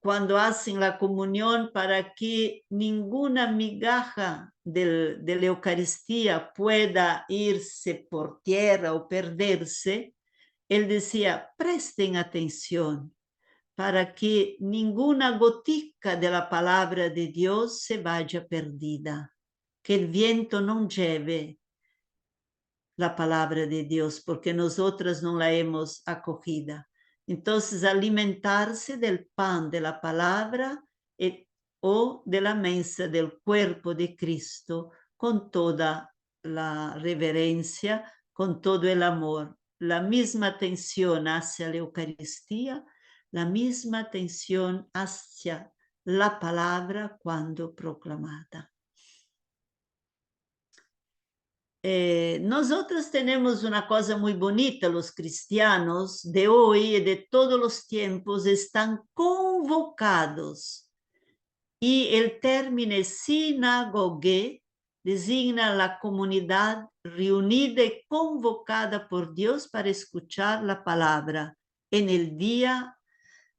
cuando hacen la comunión para que ninguna migaja de la Eucaristía pueda irse por tierra o perderse? Él decía: presten atención para que ninguna gotica de la palabra de Dios se vaya perdida, que el viento no lleve la palabra de Dios, porque nosotras no la hemos acogida. Entonces, alimentarse del pan de la palabra o de la mensa del cuerpo de Cristo con toda la reverencia, con todo el amor, la misma atención hacia la Eucaristía, la misma atención hacia la palabra cuando proclamada. nosotros tenemos una cosa muy bonita, los cristianos de hoy y de todos los tiempos están convocados. Y el término sinagogue designa la comunidad reunida y convocada por Dios para escuchar la palabra en el día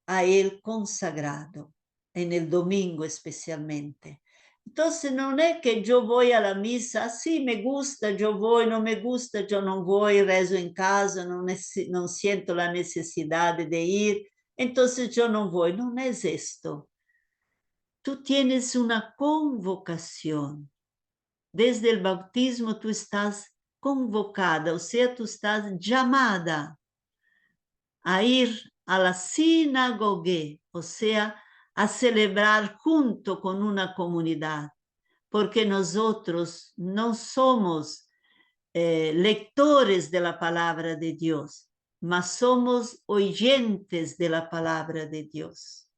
a él consagrado, en el domingo especialmente. Entonces no es que yo voy a la misa, sí me gusta, yo voy, no me gusta, yo no voy, rezo en casa, no siento la necesidad de ir, entonces yo no voy. No es esto. Tú tienes una convocación. Desde el bautismo tú estás convocada, o sea, tú estás llamada a ir a la sinagogue, o sea, a celebrar junto con una comunidad, porque nosotros no somos lectores de la palabra de Dios, mas somos oyentes de la palabra de Dios.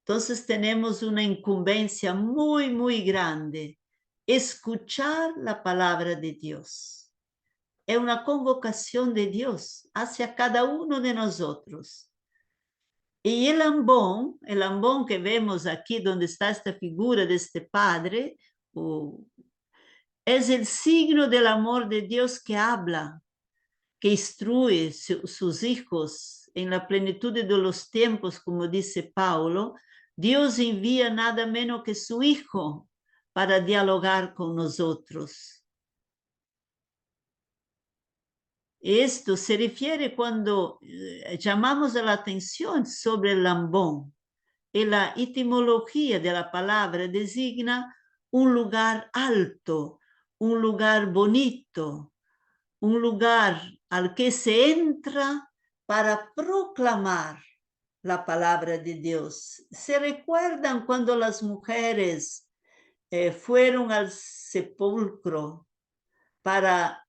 Entonces tenemos una incumbencia muy, muy grande, escuchar la palabra de Dios. Es una convocación de Dios hacia cada uno de nosotros. Y el ambón que vemos aquí donde está esta figura de este padre, es el signo del amor de Dios que habla, que instruye sus hijos en la plenitud de los tiempos, como dice Paulo. Dios envía nada menos que su Hijo para dialogar con nosotros. Esto se refiere cuando llamamos la atención sobre el lambón. Y la etimología de la palabra designa un lugar alto, un lugar bonito, un lugar al que se entra para proclamar la palabra de Dios. ¿Se recuerdan cuando las mujeres fueron al sepulcro para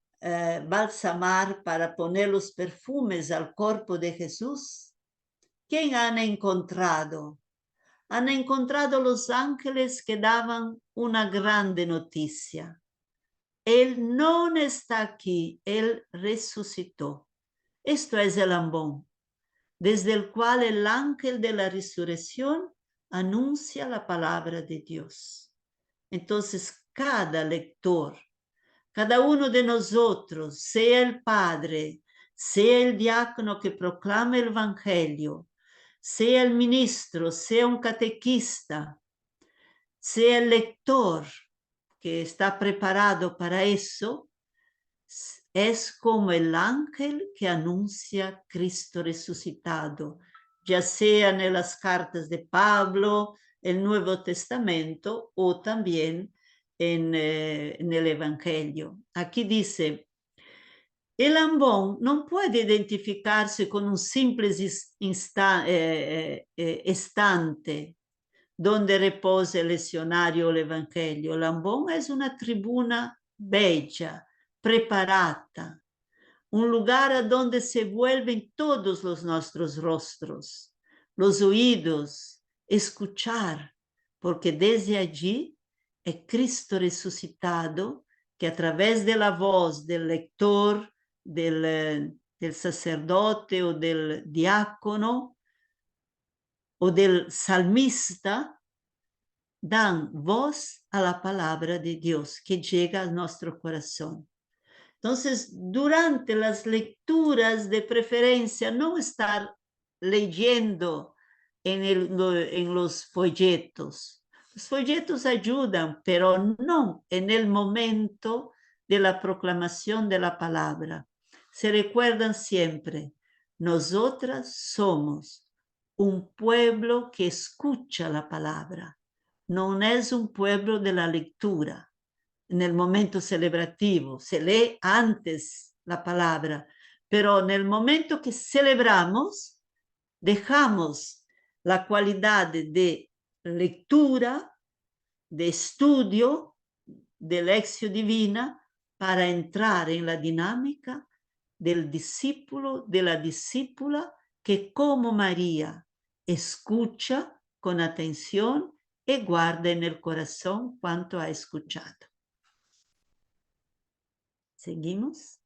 balsamar, para poner los perfumes al cuerpo de Jesús? ¿Quién han encontrado? Han encontrado los ángeles que daban una grande noticia. Él no está aquí, Él resucitó. Esto es el ambón, desde el cual el ángel de la resurrección anuncia la palabra de Dios. Entonces, cada lector, cada uno de nosotros, sea el padre, sea el diácono que proclama el evangelio, sea el ministro, sea un catequista, sea el lector que está preparado para eso, es como el ángel que anuncia Cristo resucitado, ya sea en las cartas de Pablo, el Nuevo Testamento o también en el Evangelio. Aquí dice, el ambón no puede identificarse con un simple estante donde reposa el leccionario o el Evangelio. L'ambon es una tribuna bella, preparada, un lugar a donde se vuelven todos los nuestros rostros, los oídos, escuchar, porque desde allí es Cristo resucitado que a través de la voz del lector, del sacerdote o del diácono o del salmista, dan voz a la palabra de Dios que llega a nuestro corazón. Entonces, durante las lecturas, de preferencia, no estar leyendo en los folletos. Los folletos ayudan, pero no en el momento de la proclamación de la palabra. Se recuerdan siempre, nosotras somos un pueblo que escucha la palabra. No es un pueblo de la lectura. En el momento celebrativo, se lee antes la palabra, pero en el momento que celebramos, dejamos la cualidad de lectura, de estudio, de lección divina, para entrar en la dinámica del discípulo, de la discípula, que como María escucha con atención y guarda en el corazón cuanto ha escuchado. Seguimos.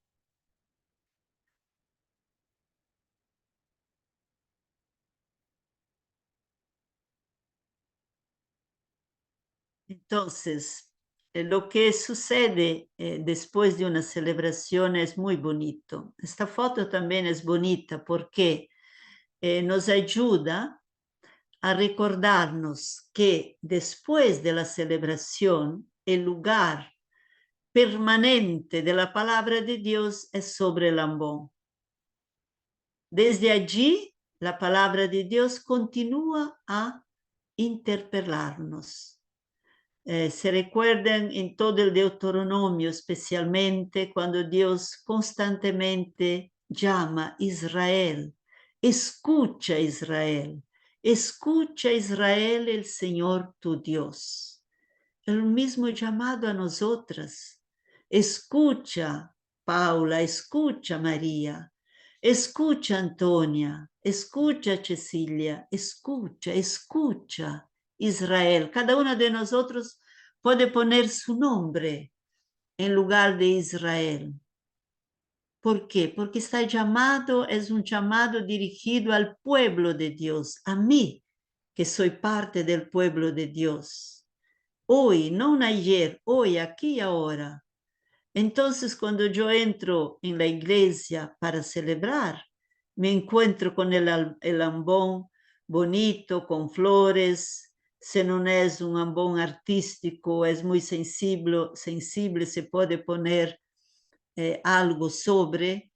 Entonces, lo que sucede después de una celebración es muy bonito. Esta foto también es bonita porque nos ayuda a recordarnos que después de la celebración, el lugar permanente de la palabra de Dios es sobre el ambón. Desde allí, la palabra de Dios continúa a interpelarnos. Se recuerdan en todo el Deuteronomio, especialmente cuando Dios constantemente llama a Israel. Escucha Israel, escucha Israel el Señor tu Dios. El mismo llamado a nosotras. Escucha Paula, escucha María, escucha Antonia, escucha Cecilia, escucha Israel. Cada uno de nosotros puede poner su nombre en lugar de Israel. ¿Por qué? Porque está llamado, es un llamado dirigido al pueblo de Dios, a mí, que soy parte del pueblo de Dios. Hoy, no ayer, hoy, aquí y ahora. Entonces, cuando yo entro en la iglesia para celebrar, me encuentro con el ambón bonito, con flores. Si no es un ambón artístico, es muy sensible, se puede poner algo sobre,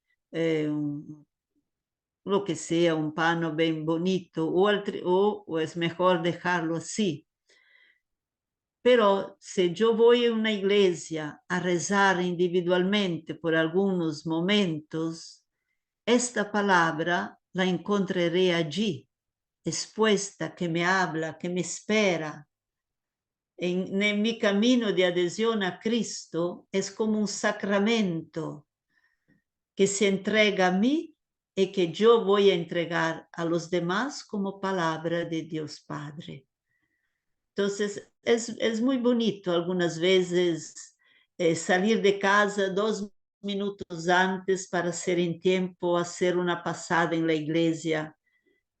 lo que sea, un pano bien bonito, o es mejor dejarlo así. Pero si yo voy a una iglesia a rezar individualmente por algunos momentos, esta palabra la encontraré allí, expuesta, que me habla, que me espera. En mi camino de adhesión a Cristo es como un sacramento que se entrega a mí y que yo voy a entregar a los demás como palabra de Dios Padre. Entonces, es muy bonito algunas veces salir de casa 2 minutos antes para hacer en tiempo, hacer una pasada en la iglesia,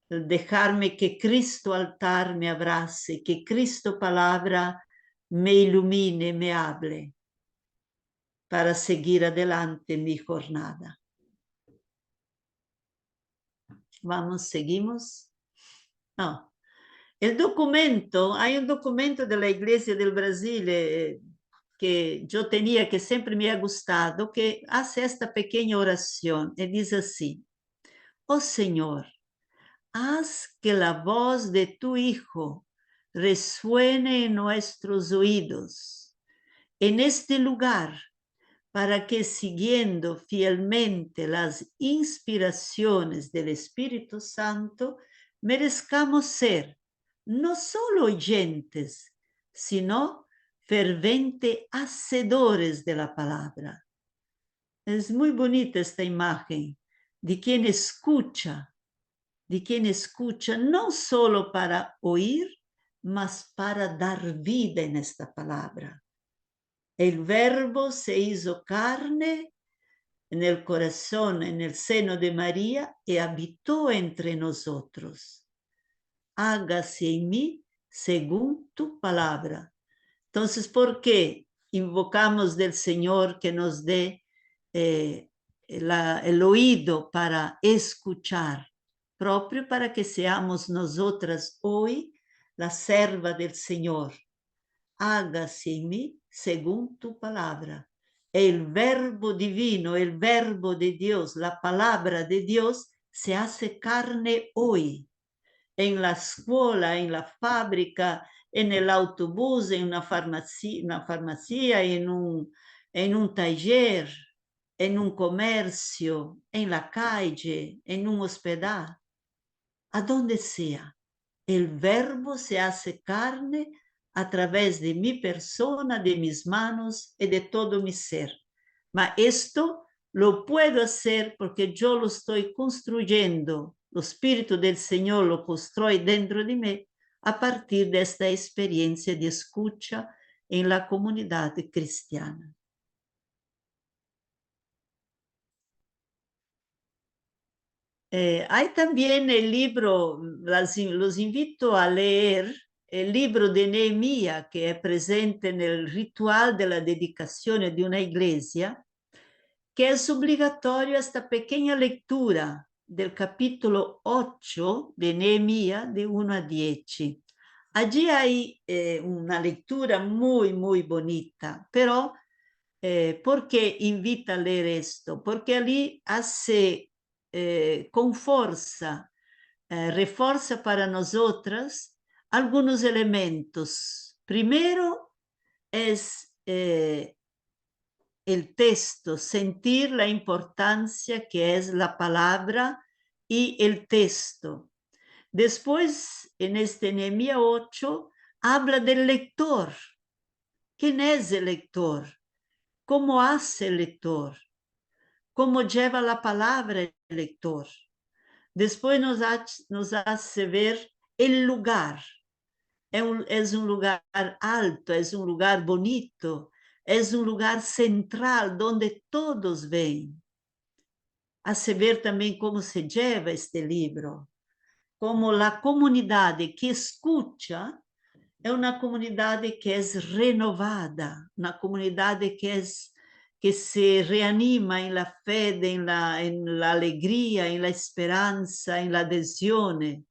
dejarme que Cristo altar me abrace, que Cristo palabra me ilumine, me hable, para seguir adelante mi jornada. Vamos, seguimos. No. El documento, hay un documento de la Iglesia del Brasil que yo tenía, que siempre me ha gustado, que hace esta pequeña oración y dice así: oh Señor, haz que la voz de tu Hijo resuene en nuestros oídos, en este lugar, para que siguiendo fielmente las inspiraciones del Espíritu Santo, merezcamos ser no solo oyentes, sino fervente hacedores de la palabra. Es muy bonita esta imagen de quien escucha no solo para oír, mas para dar vida en esta palabra. El verbo se hizo carne en el corazón, en el seno de María, y habitó entre nosotros. Hágase en mí según tu palabra. Entonces, ¿por qué invocamos del Señor que nos dé el oído para escuchar, propio para que seamos nosotras hoy la serva del Señor? Hágase en mí según tu palabra. El verbo divino, el verbo de Dios, la palabra de Dios se hace carne hoy. En la escuela, en la fábrica, en el autobús, en una farmacia, en un taller, en un comercio, en la calle, en un hospital, a donde sea. El verbo se hace carne a través de mi persona, de mis manos y de todo mi ser. Mas esto lo puedo hacer porque yo lo estoy construyendo. El Espíritu del Señor lo construye dentro de mí a partir de esta experiencia de escucha en la comunidad cristiana. Hay también el libro, los invito a leer el libro de Nehemías, que es presente en el ritual de la dedicación de una iglesia, que es obligatorio esta pequeña lectura del capítulo 8 de Nehemías, de 1 a 10. Allí hay una lectura muy, muy bonita, pero ¿por qué invita a leer esto? Porque allí hace con fuerza, refuerza para nosotras algunos elementos. Primero es el texto, sentir la importancia que es la palabra y el texto. Después, en este Nehemías 8, habla del lector. ¿Quién es el lector? ¿Cómo hace el lector? ¿Cómo lleva la palabra el lector? Después nos hace ver el lugar. Es un lugar alto, es un lugar bonito, es un lugar central donde todos ven. Hace ver también cómo se lleva este libro, como la comunidad que escucha es una comunidad que es renovada, una comunidad que se reanima en la fe, en la alegría, en la esperanza, en la adhesión.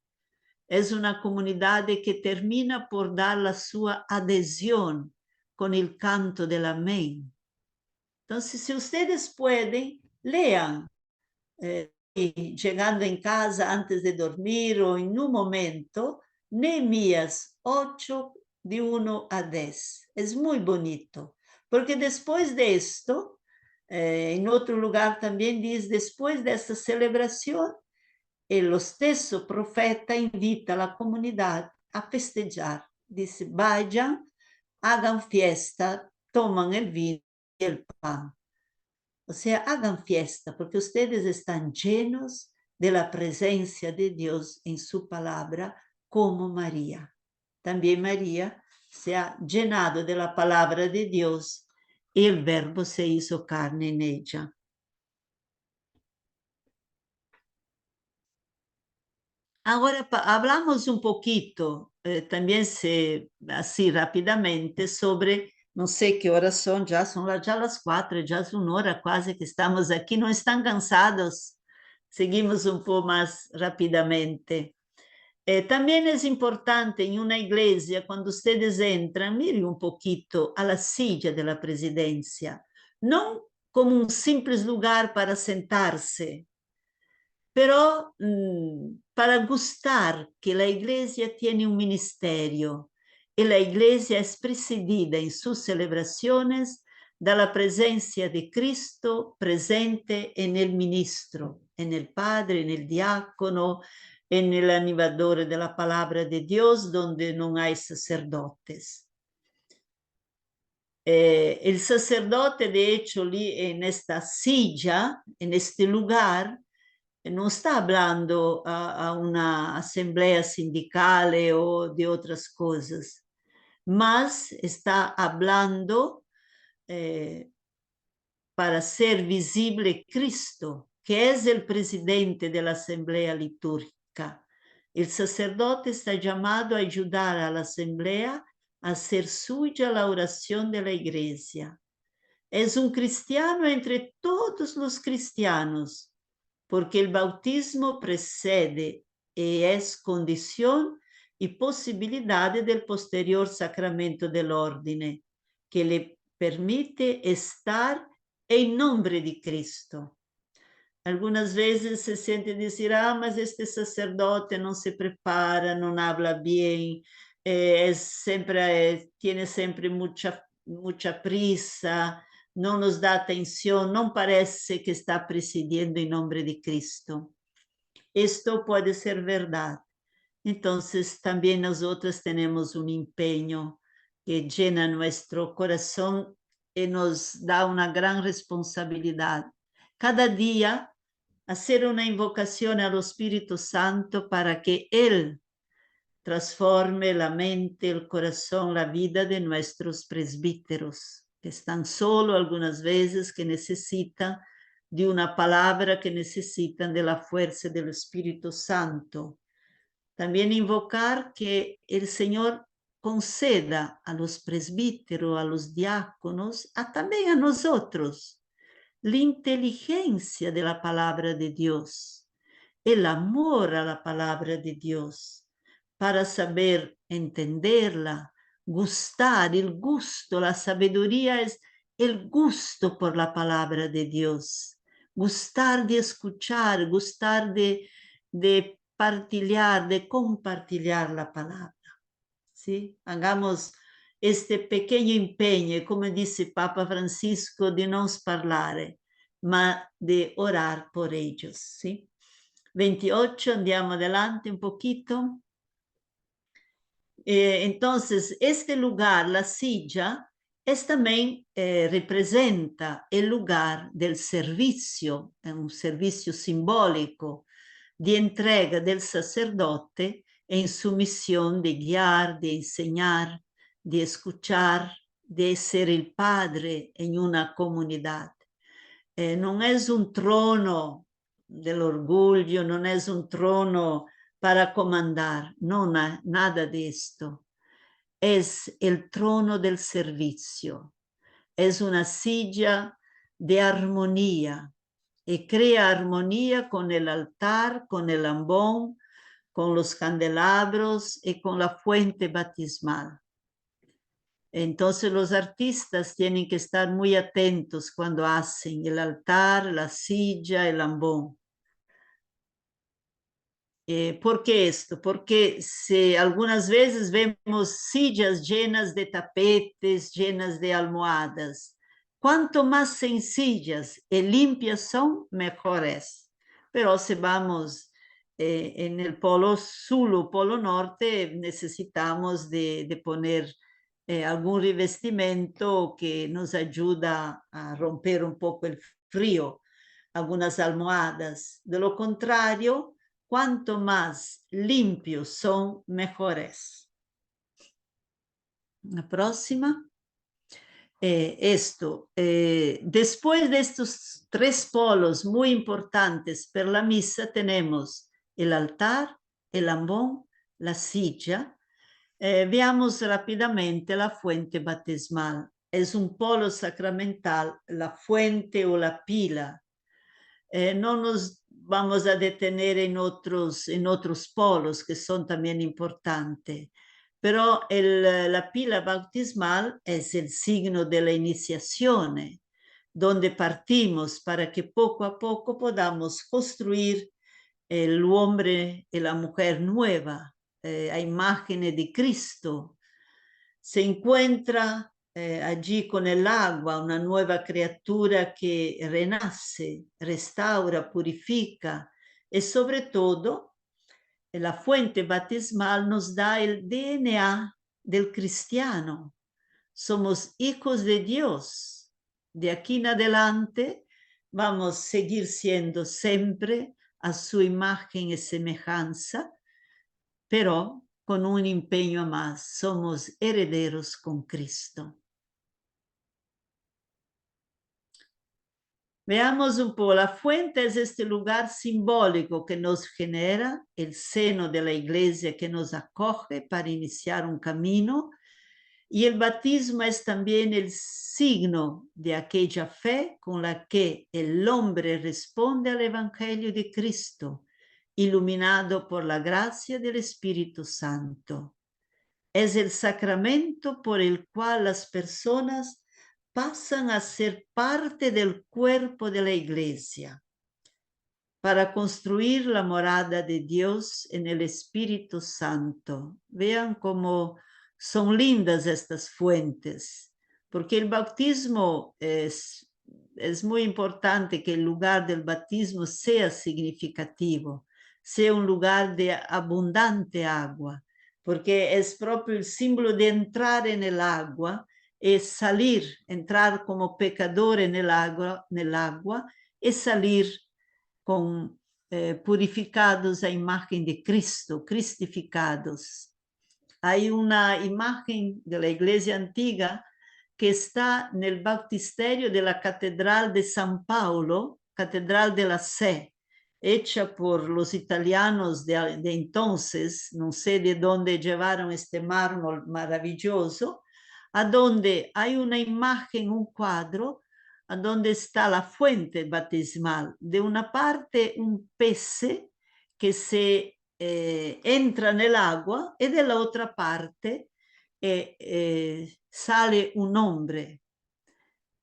Es una comunidad que termina por dar la su adhesión con el canto del amén. Entonces, si ustedes pueden, lean, llegando en casa antes de dormir o en un momento, Nehemías 8, de 1 a 10. Es muy bonito, porque después de esto, en otro lugar también dice, después de esta celebración, el hosteso profeta invita a la comunidad a festejar. Dice, vayan, hagan fiesta, toman el vino y el pan. O sea, hagan fiesta, porque ustedes están llenos de la presencia de Dios en su palabra, como María. También María se ha llenado de la palabra de Dios y el verbo se hizo carne en ella. Ahora hablamos un poquito, también así rápidamente, sobre, no sé qué horas son, ya son ya las 4, ya es una hora casi que estamos aquí, no están cansados, seguimos un poco más rápidamente. También es importante en una iglesia, cuando ustedes entran, miren un poquito a la silla de la presidencia, no como un simple lugar para sentarse, pero para gustar que la iglesia tiene un ministerio y la iglesia es presidida en sus celebraciones de la presencia de Cristo presente en el ministro, en el padre, en el diácono, en el animador de la palabra de Dios, donde no hay sacerdotes. El sacerdote, de hecho, en esta silla, en este lugar, no está hablando a una asamblea sindical o de otras cosas, mas está hablando para ser visible Cristo, que es el presidente de la asamblea litúrgica. El sacerdote está llamado a ayudar a la asamblea a hacer suya la oración de la iglesia. Es un cristiano entre todos los cristianos, porque el bautismo precede y es condición y posibilidad del posterior sacramento del orden, que le permite estar en nombre de Cristo. Algunas veces se siente decir, mas este sacerdote no se prepara, no habla bien, tiene siempre mucha prisa, no nos da atención, no parece que está presidiendo en nombre de Cristo. Esto puede ser verdad. Entonces, también nosotros tenemos un empeño que llena nuestro corazón y nos da una gran responsabilidad. Cada día, hacer una invocación al Espíritu Santo para que Él transforme la mente, el corazón, la vida de nuestros presbíteros, que están solo algunas veces, que necesitan de una palabra que necesitan de la fuerza del Espíritu Santo. También invocar que el Señor conceda a los presbíteros, a los diáconos, también a nosotros, la inteligencia de la palabra de Dios, el amor a la palabra de Dios, para saber entenderla, gustar, el gusto, la sabiduría es el gusto por la palabra de Dios, gustar de escuchar, gustar de partilhar, de compartilhar la palabra. ¿Sí? Hagamos este pequeño empeño, como dice Papa Francisco, de no parlare, ma de orar por ellos. ¿Sí? 28, andiamo adelante un poquito. Entonces, este lugar, la silla, también representa el lugar del servicio, es un servicio simbólico de entrega del sacerdote en su misión de guiar, de enseñar, de escuchar, de ser el padre en una comunidad. No es un trono del orgullo, no es un trono para comandar, no, nada de esto. Es el trono del servicio, es una silla de armonía y crea armonía con el altar, con el ambón, con los candelabros y con la fuente bautismal. Entonces los artistas tienen que estar muy atentos cuando hacen el altar, la silla, el ambón. ¿Por qué esto? Porque algunas veces vemos sillas llenas de tapetes, llenas de almohadas. Cuanto más sencillas y limpias son, mejor es. Pero si vamos en el polo sur o polo norte, necesitamos de poner algún revestimiento que nos ayuda a romper un poco el frío, algunas almohadas. De lo contrario, cuanto más limpios son, mejores. La próxima. Después de estos tres polos muy importantes para la misa, tenemos el altar, el ambón, la silla. Veamos rápidamente la fuente bautismal. Es un polo sacramental, la fuente o la pila. No nos vamos a detener en otros polos que son también importantes, pero la pila bautismal es el signo de la iniciación, donde partimos para que poco a poco podamos construir el hombre y la mujer nueva, a imagen de Cristo. Se encuentra allí con el agua una nueva criatura que renace, restaura, purifica y sobre todo la fuente bautismal nos da el DNA del cristiano. Somos hijos de Dios. De aquí en adelante vamos a seguir siendo siempre a su imagen y semejanza, pero con un empeño más, somos herederos con Cristo. Veamos un poco, la fuente es este lugar simbólico que nos genera, el seno de la iglesia que nos acoge para iniciar un camino, y el bautismo es también el signo de aquella fe con la que el hombre responde al Evangelio de Cristo, iluminado por la gracia del Espíritu Santo. Es el sacramento por el cual las personas pasan a ser parte del cuerpo de la iglesia para construir la morada de Dios en el Espíritu Santo. Vean cómo son lindas estas fuentes, porque el bautismo es muy importante que el lugar del bautismo sea significativo, sea un lugar de abundante agua, porque es propio el símbolo de entrar en el agua y salir, entrar como pecador en el agua y salir con purificados a imagen de Cristo, cristificados. Hay una imagen de la iglesia antigua que está en el baptisterio de la Catedral de San Paulo, Catedral de la Sé, hecha por los italianos de entonces, no sé de dónde llevaron este mármol maravilloso, a donde hay una imagen, un cuadro, a donde está la fuente bautismal. De una parte un pez que se entra nel agua y de la otra parte sale un hombre.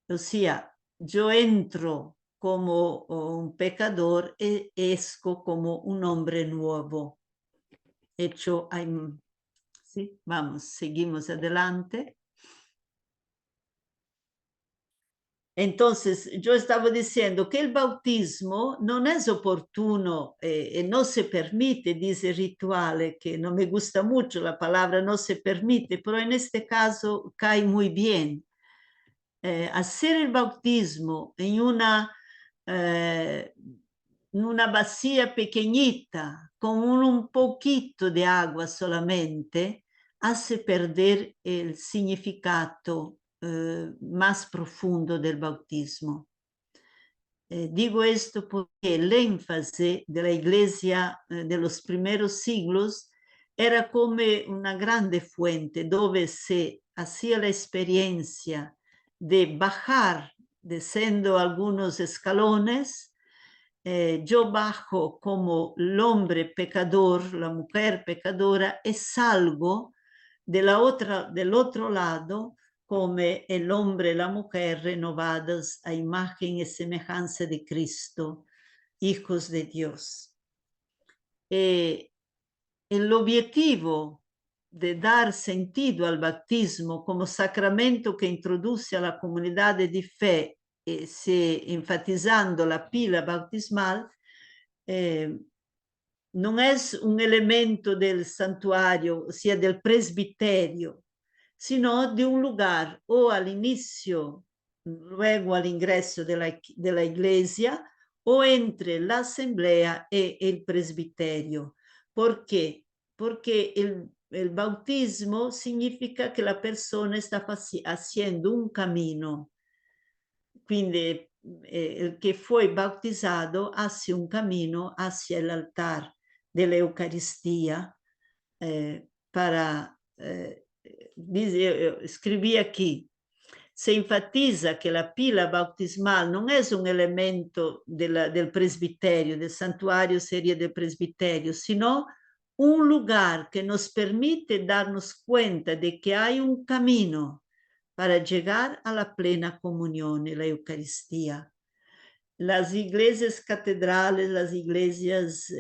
O sea, yo entro como un pecador y esco como un hombre nuevo. Hecho, sí, vamos, seguimos adelante. Entonces, yo estaba diciendo que el bautismo no es oportuno y no se permite, dice ritual, que no me gusta mucho la palabra no se permite, pero en este caso cae muy bien. Hacer el bautismo en una vacía pequeñita, con un poquito de agua solamente, hace perder el significado más profundo del bautismo. Digo esto porque el énfasis de la iglesia de los primeros siglos era como una grande fuente donde se hacía la experiencia de bajar, descendo algunos escalones. Yo bajo como el hombre pecador, la mujer pecadora, y salgo del otro lado como el hombre y la mujer renovadas a imagen y semejanza de Cristo, hijos de Dios. El objetivo de dar sentido al bautismo como sacramento que introduce a la comunidad de fe, enfatizando la pila bautismal, non è un elemento del santuario, ossia del presbiterio, sino di un lugar o all'inizio, luego all'ingresso della iglesia, o entre la asamblea e il presbiterio. Perché? Perché il bautismo significa che la persona sta haciendo un camino. Quindi el que fue bautizado hace un camino hacia el altar de la Eucaristía escribí aquí, se enfatiza que la pila bautismal no es un elemento del presbiterio, del santuario sería del presbiterio, sino un lugar que nos permite darnos cuenta de que hay un camino para llegar a la plena comunión y la Eucaristía. Las iglesias catedrales, las iglesias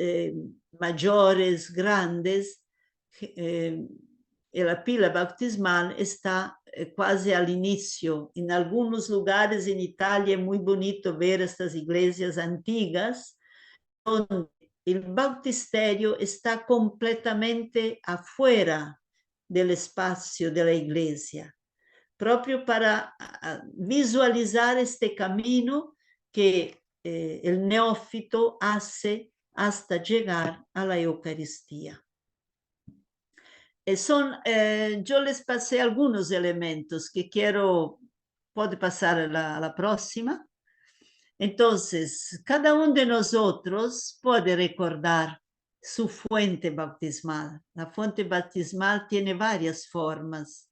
mayores, grandes, la pila bautismal está quasi all'inizio. In algunos lugares en Italia es muy bonito ver estas iglesias antiguas, donde el bautisterio está completamente afuera del espacio de la iglesia, proprio para visualizar este camino que el neófito hace hasta llegar a la Eucaristía. Yo les pasé algunos elementos que quiero, puede pasar a la próxima. Entonces, cada uno de nosotros puede recordar su fuente bautismal. La fuente bautismal tiene varias formas.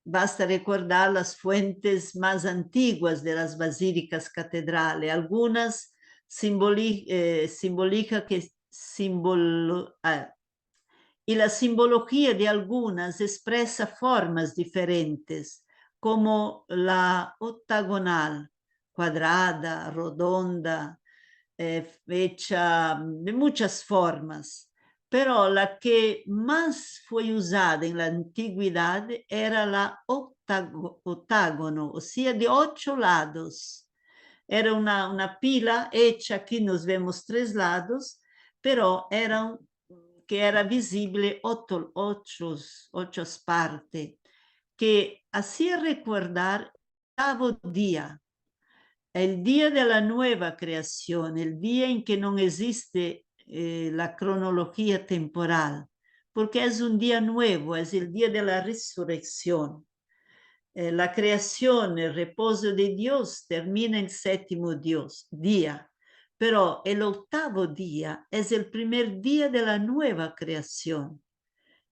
Basta recordar las fuentes más antiguas de las basílicas catedrales. Algunas simbólica que y la simbología de algunas expresa formas diferentes, como la octagonal, cuadrada, redonda, hecha de muchas formas. Pero la que más fue usada en la antigüedad era la octágono, o sea, de 8 lados. Era una pila hecha, aquí nos vemos 3 lados, pero que era visible 8 partes, que hacía recordar el 8º día, el día de la nueva creación, el día en que no existe la cronología temporal, porque es un día nuevo, es el día de la resurrección. la creación, el reposo de Dios termina el séptimo día, pero el octavo día es el primer día de la nueva creación.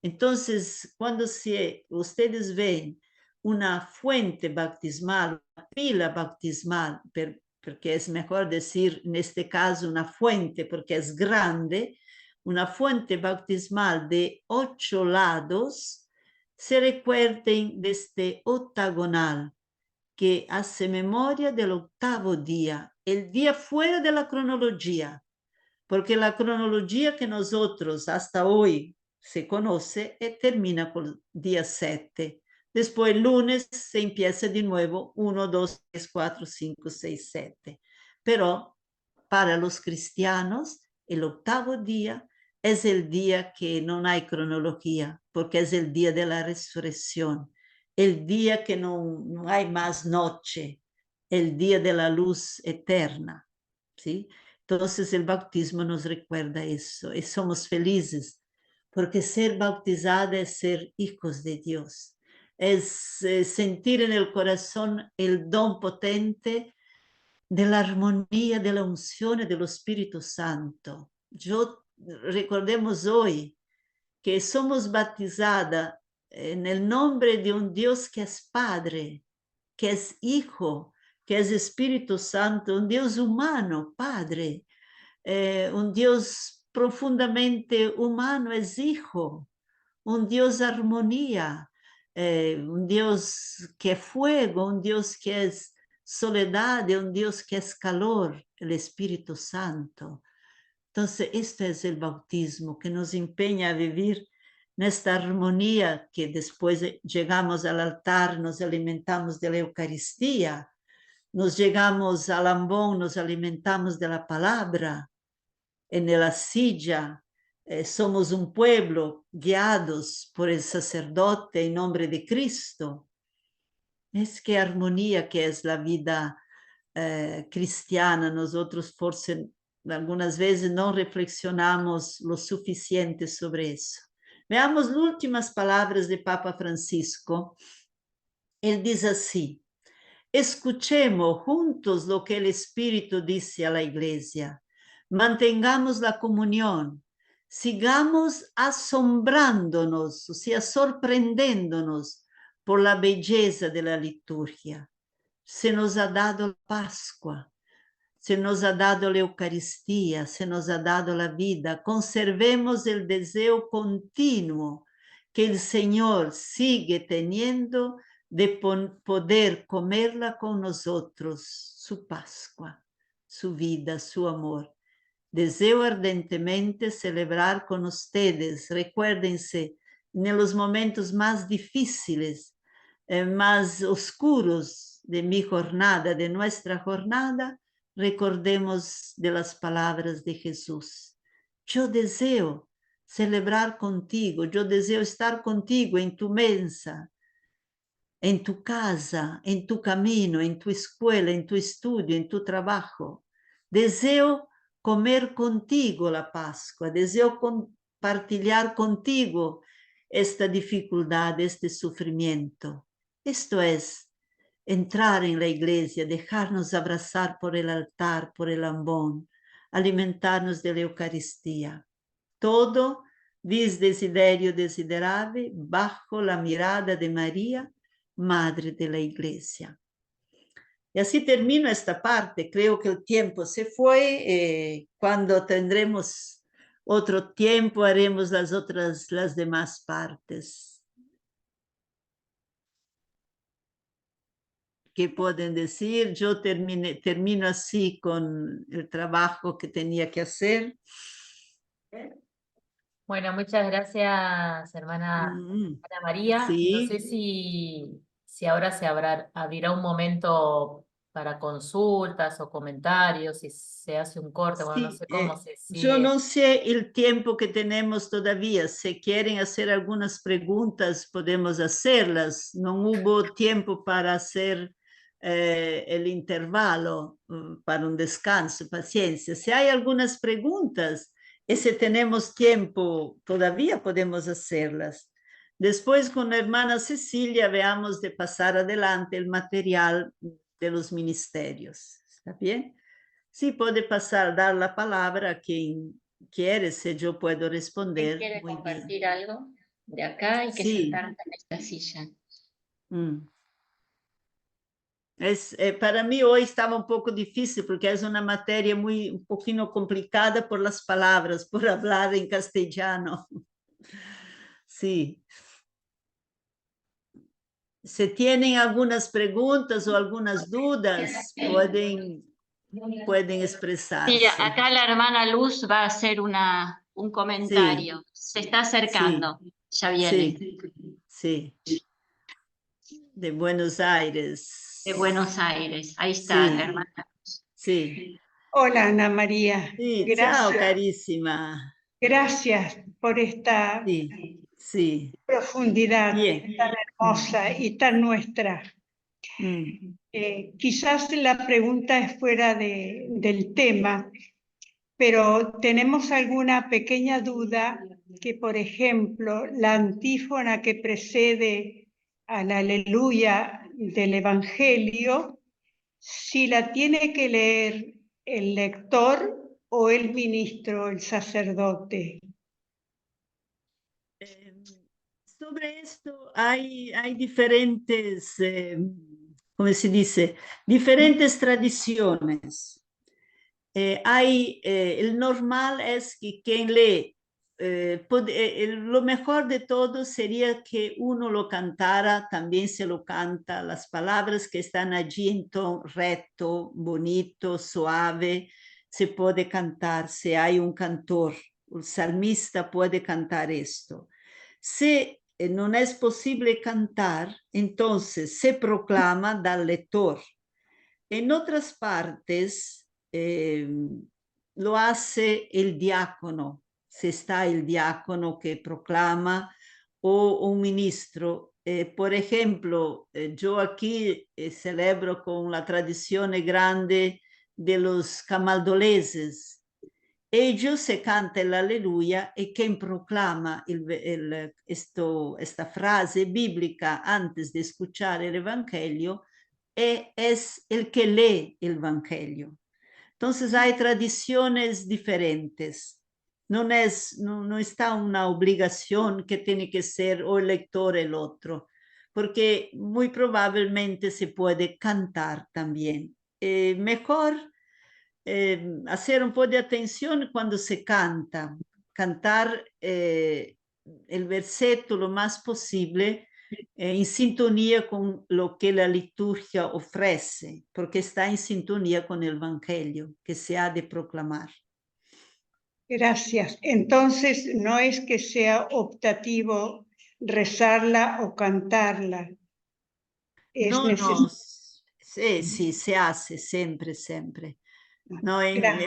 Entonces, cuando ustedes ven una fuente bautismal, una pila bautismal, porque es mejor decir en este caso una fuente porque es grande, una fuente bautismal de 8 lados, se recuerden de este octagonal que hace memoria del octavo día, el día fuera de la cronología, porque la cronología que nosotros hasta hoy se conoce termina con el día 7. Después el lunes se empieza de nuevo 1, 2, 3, 4, 5, 6, 7. Pero para los cristianos el octavo día es el día que no hay cronología, porque es el día de la resurrección, el día que no hay más noche, el día de la luz eterna, ¿sí? Entonces el bautismo nos recuerda eso y somos felices porque ser bautizada es ser hijos de Dios, es sentir en el corazón el don potente de la armonía, de la unción y del Espíritu Santo. Recordemos hoy que somos bautizadas en el nombre de un Dios que es Padre, que es Hijo, que es Espíritu Santo, un Dios humano, Padre, un Dios profundamente humano es Hijo, un Dios armonía, un Dios que es fuego, un Dios que es soledad, un Dios que es calor, el Espíritu Santo. Entonces, este es el bautismo que nos empeña a vivir en esta armonía que después llegamos al altar, nos alimentamos de la Eucaristía, nos llegamos al ambón, nos alimentamos de la palabra, en la silla, somos un pueblo guiados por el sacerdote en nombre de Cristo. Es que armonía que es la vida cristiana. Nosotros algunas veces no reflexionamos lo suficiente sobre eso. Veamos las últimas palabras de Papa Francisco. Él dice así: escuchemos juntos lo que el Espíritu dice a la Iglesia. Mantengamos la comunión. Sigamos asombrándonos, o sea, sorprendiéndonos por la belleza de la liturgia. Se nos ha dado la Pascua, se nos ha dado la Eucaristía, se nos ha dado la vida. Conservemos el deseo continuo que el Señor sigue teniendo de poder comerla con nosotros, su Pascua, su vida, su amor. Deseo ardentemente celebrar con ustedes, recuérdense, en los momentos más difíciles, más oscuros de mi jornada, de nuestra jornada, recordemos de las palabras de Jesús. Yo deseo celebrar contigo, yo deseo estar contigo en tu mesa, en tu casa, en tu camino, en tu escuela, en tu estudio, en tu trabajo. Deseo comer contigo la Pascua, deseo compartir contigo esta dificultad, este sufrimiento. Esto es entrar en la iglesia, dejarnos abrazar por el altar, por el ambón, alimentarnos de la Eucaristía. Todo vis desiderio desiderave bajo la mirada de María, Madre de la Iglesia. Y así termino esta parte. Creo que el tiempo se fue. Cuando tendremos otro tiempo, haremos las demás partes. ¿Qué pueden decir? Yo termino así con el trabajo que tenía que hacer. Bueno, muchas gracias, hermana Ana María. No sé Sí. si ahora abrirá un momento para consultas o comentarios, si se hace un corte, bueno, no Sí, sé cómo se yo sigue. no sé el tiempo que tenemos todavía. Si quieren hacer algunas preguntas, podemos hacerlas. No hubo tiempo para hacer el intervalo para un descanso, paciencia. Si hay algunas preguntas y si tenemos tiempo, todavía podemos hacerlas. Después con la hermana Cecilia veamos de pasar adelante el material de los ministerios. ¿Está bien? Sí, puede pasar, dar la palabra a quien quiere, si yo puedo responder. ¿Quiere Muy bien. compartir algo de acá? Hay que Sí. sentarse en esta silla. Mm. Para mí hoy estaba un poco difícil porque es una materia un poquito complicada por las palabras, por hablar en castellano. Sí. Si tienen algunas preguntas o algunas dudas, pueden expresarse. Sí, acá la hermana Luz va a hacer un comentario. Se está acercando, ya viene. Sí. De Buenos Aires. De Buenos Aires. Ahí está, Sí. hermana. Sí. Hola, Ana María. Sí, Gracias. chao, carísima. Gracias por esta Sí. profundidad Bien. tan hermosa y tan nuestra. Quizás la pregunta es fuera del tema, pero tenemos alguna pequeña duda que, por ejemplo, la antífona que precede al aleluya del Evangelio, si la tiene que leer el lector o el ministro, el sacerdote. Sobre esto hay diferentes, ¿cómo se dice? Diferentes tradiciones. El normal es que quien lee, lo mejor de todo sería que uno lo cantara, también se lo canta, las palabras que están allí en tono recto, bonito, suave, se puede cantar, si hay un cantor, el salmista puede cantar esto. Si no es posible cantar, entonces se proclama dal lector. En otras partes lo hace el diácono, si está el diácono que proclama o un ministro. Por ejemplo, yo aquí celebro con la tradición grande de los camaldoleses. Ellos se canta el aleluya y quien proclama esta frase bíblica antes de escuchar el evangelio es el que lee el evangelio. Entonces hay tradiciones diferentes. No está una obligación que tiene que ser o el lector o el otro, porque muy probablemente se puede cantar también. Mejor hacer un poco de atención cuando se canta, cantar el versetto lo más posible en sintonía con lo que la liturgia ofrece, porque está en sintonía con el Evangelio que se ha de proclamar. Gracias. Entonces, no es que sea optativo rezarla o cantarla. Es No, sí, se hace siempre. No,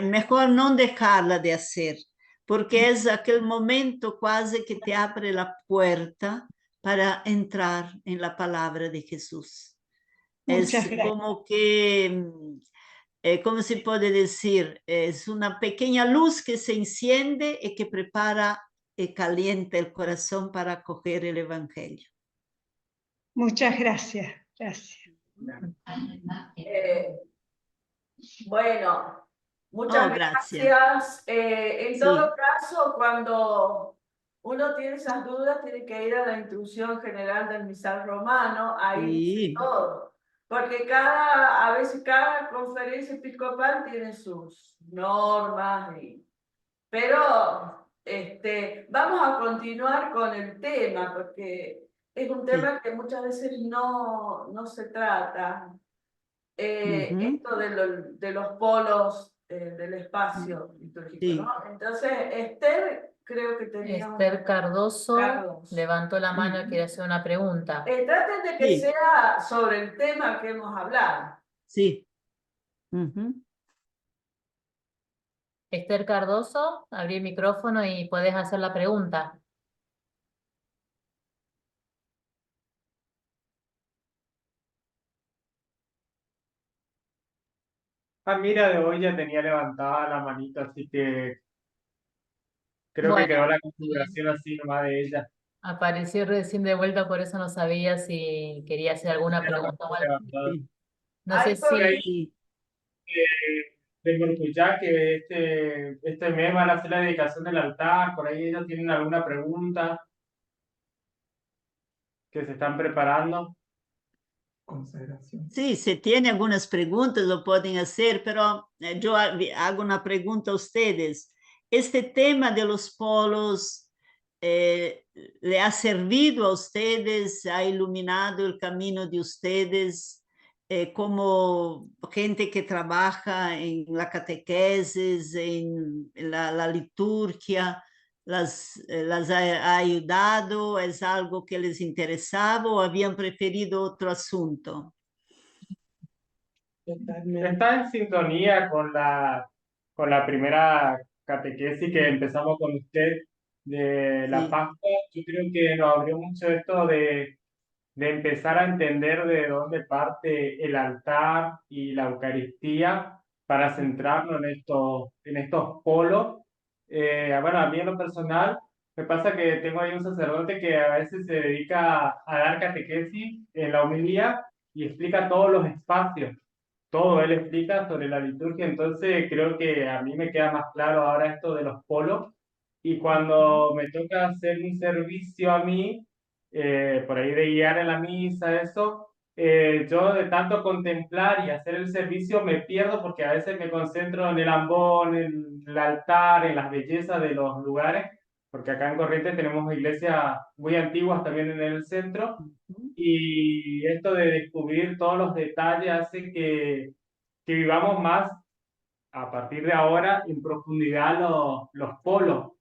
mejor no dejarla de hacer, porque es aquel momento casi que te abre la puerta para entrar en la palabra de Jesús. Muchas Es gracias. como que, ¿cómo se puede decir? Es una pequeña luz que se enciende y que prepara y calienta el corazón para acoger el Evangelio. Muchas gracias. Gracias. Bueno, muchas Gracias. gracias. En Sí. todo caso, cuando uno tiene esas dudas, tiene que ir a la instrucción general del misal romano, ahí dice todo. Porque a veces cada conferencia episcopal tiene sus normas, pero vamos a continuar con el tema, porque es un tema que muchas veces no se trata. Esto de los polos del espacio litúrgico, ¿no? Entonces, Esther, creo que tenía... Esther Cardoso Carlos. levantó la mano y quiere hacer una pregunta. Traten de que sea sobre el tema que hemos hablado. Sí. Esther Cardoso, abrí el micrófono y podés hacer la pregunta. Mira, de hoy ya tenía levantada la manita, así que creo que Bueno. quedó la configuración así nomás de ella. Apareció recién de vuelta, por eso no sabía si quería hacer alguna pregunta o algo. No sé Por ahí si... de Murcuyá, que este mes van a hacer la dedicación del altar, por ahí ellos tienen alguna pregunta que se están preparando. Consagración. Sí, si tiene algunas preguntas lo pueden hacer, pero yo hago una pregunta a ustedes. Este tema de los polos le ha servido a ustedes, ha iluminado el camino de ustedes como gente que trabaja en la catequesis, en la liturgia, las ha ayudado, es algo que les interesaba o habían preferido otro asunto? Totalmente. Está en sintonía con la primera catequesis que empezamos con usted de la Sí. Pascua. Yo creo que nos abrió mucho esto de empezar a entender de dónde parte el altar y la Eucaristía para centrarnos en estos polos. Bueno, a mí en lo personal me pasa que tengo ahí un sacerdote que a veces se dedica a dar catequesis en la homilía y explica todos los espacios. Todo él explica sobre la liturgia, entonces creo que a mí me queda más claro ahora esto de los polos. Y cuando me toca hacer un servicio a mí, por ahí de guiar en la misa, eso, yo de tanto contemplar y hacer el servicio me pierdo porque a veces me concentro en el ambón, en el altar, en las bellezas de los lugares, porque acá en Corrientes tenemos iglesias muy antiguas también en el centro, y esto de descubrir todos los detalles hace que vivamos más a partir de ahora en profundidad los polos.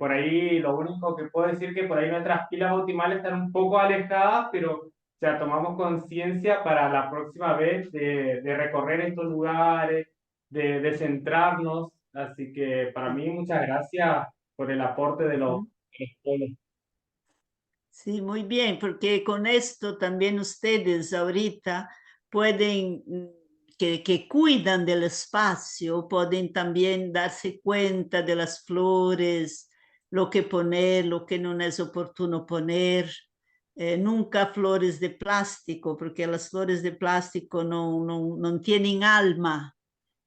Por ahí lo único que puedo decir que por ahí nuestras pilas bautismales están un poco alejadas, pero o sea, tomamos conciencia para la próxima vez de recorrer estos lugares, de centrarnos. Así que para mí muchas gracias por el aporte de los polos. Sí, muy bien, porque con esto también ustedes ahorita pueden, que cuidan del espacio, pueden también darse cuenta de las flores, lo que poner, lo que no es oportuno poner. Nunca flores de plástico, porque las flores de plástico no tienen alma,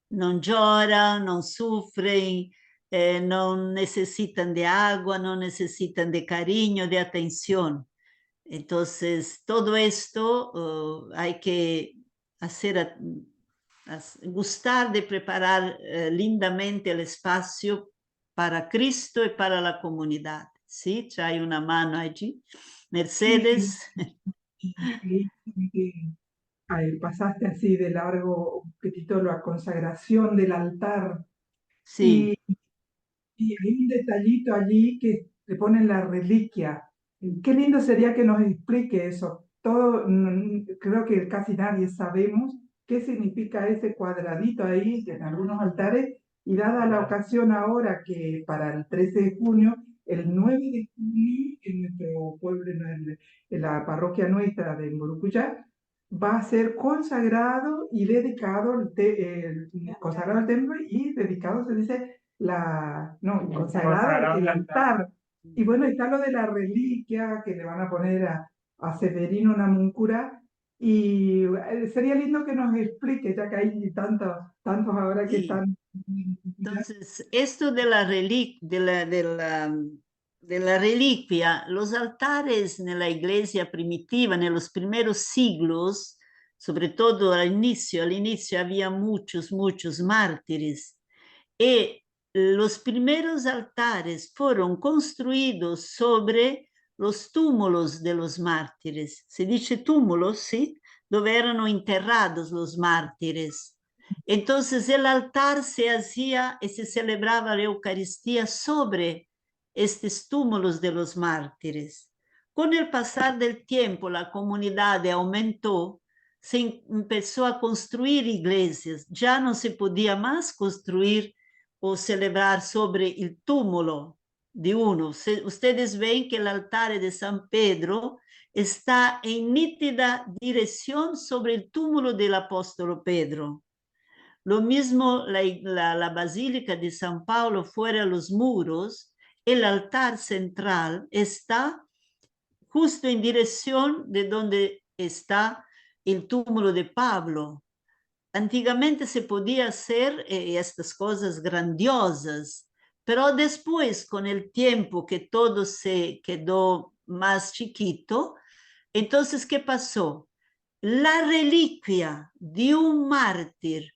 no lloran, no sufren, no necesitan de agua, no necesitan de cariño, de atención. Entonces, todo esto hay que hacer, gustar de preparar lindamente el espacio para Cristo y para la comunidad. ¿Sí? Ya hay una mano allí. Mercedes. Pasaste así de largo un poquitito la consagración del altar. Sí. Y hay un detallito allí que le ponen la reliquia. Qué lindo sería que nos explique eso. Todo, creo que casi nadie sabemos qué significa ese cuadradito ahí en algunos altares, y dada la ocasión ahora que para el 13 de junio, el 9 de junio, en nuestro pueblo, en la parroquia nuestra de Mburucuyá, va a ser consagrado y dedicado, consagrado el templo y dedicado, se dice, consagrado el altar. Y bueno, está lo de la reliquia que le van a poner a Severino Namuncurá, y sería lindo que nos explique, ya que hay tantos ahora que Sí. están... Entonces, esto de la reliquia, los altares en la iglesia primitiva, en los primeros siglos, sobre todo al inicio había muchos mártires, y los primeros altares fueron construidos sobre los túmulos de los mártires. Se dice túmulos, ¿sí? Donde eran enterrados los mártires. Entonces el altar se hacía y se celebraba la Eucaristía sobre estos túmulos de los mártires. Con el pasar del tiempo, la comunidad aumentó, se empezó a construir iglesias, ya no se podía más construir o celebrar sobre el túmulo de uno. Ustedes ven que el altar de San Pedro está en nítida dirección sobre el túmulo del apóstolo Pedro. Lo mismo la Basílica de San Paulo fuera los muros el altar central está justo en dirección de donde está el túmulo de Pablo. Antiguamente se podía hacer estas cosas grandiosas, pero después, con el tiempo que todo se quedó más chiquito, entonces, ¿qué pasó? La reliquia de un mártir,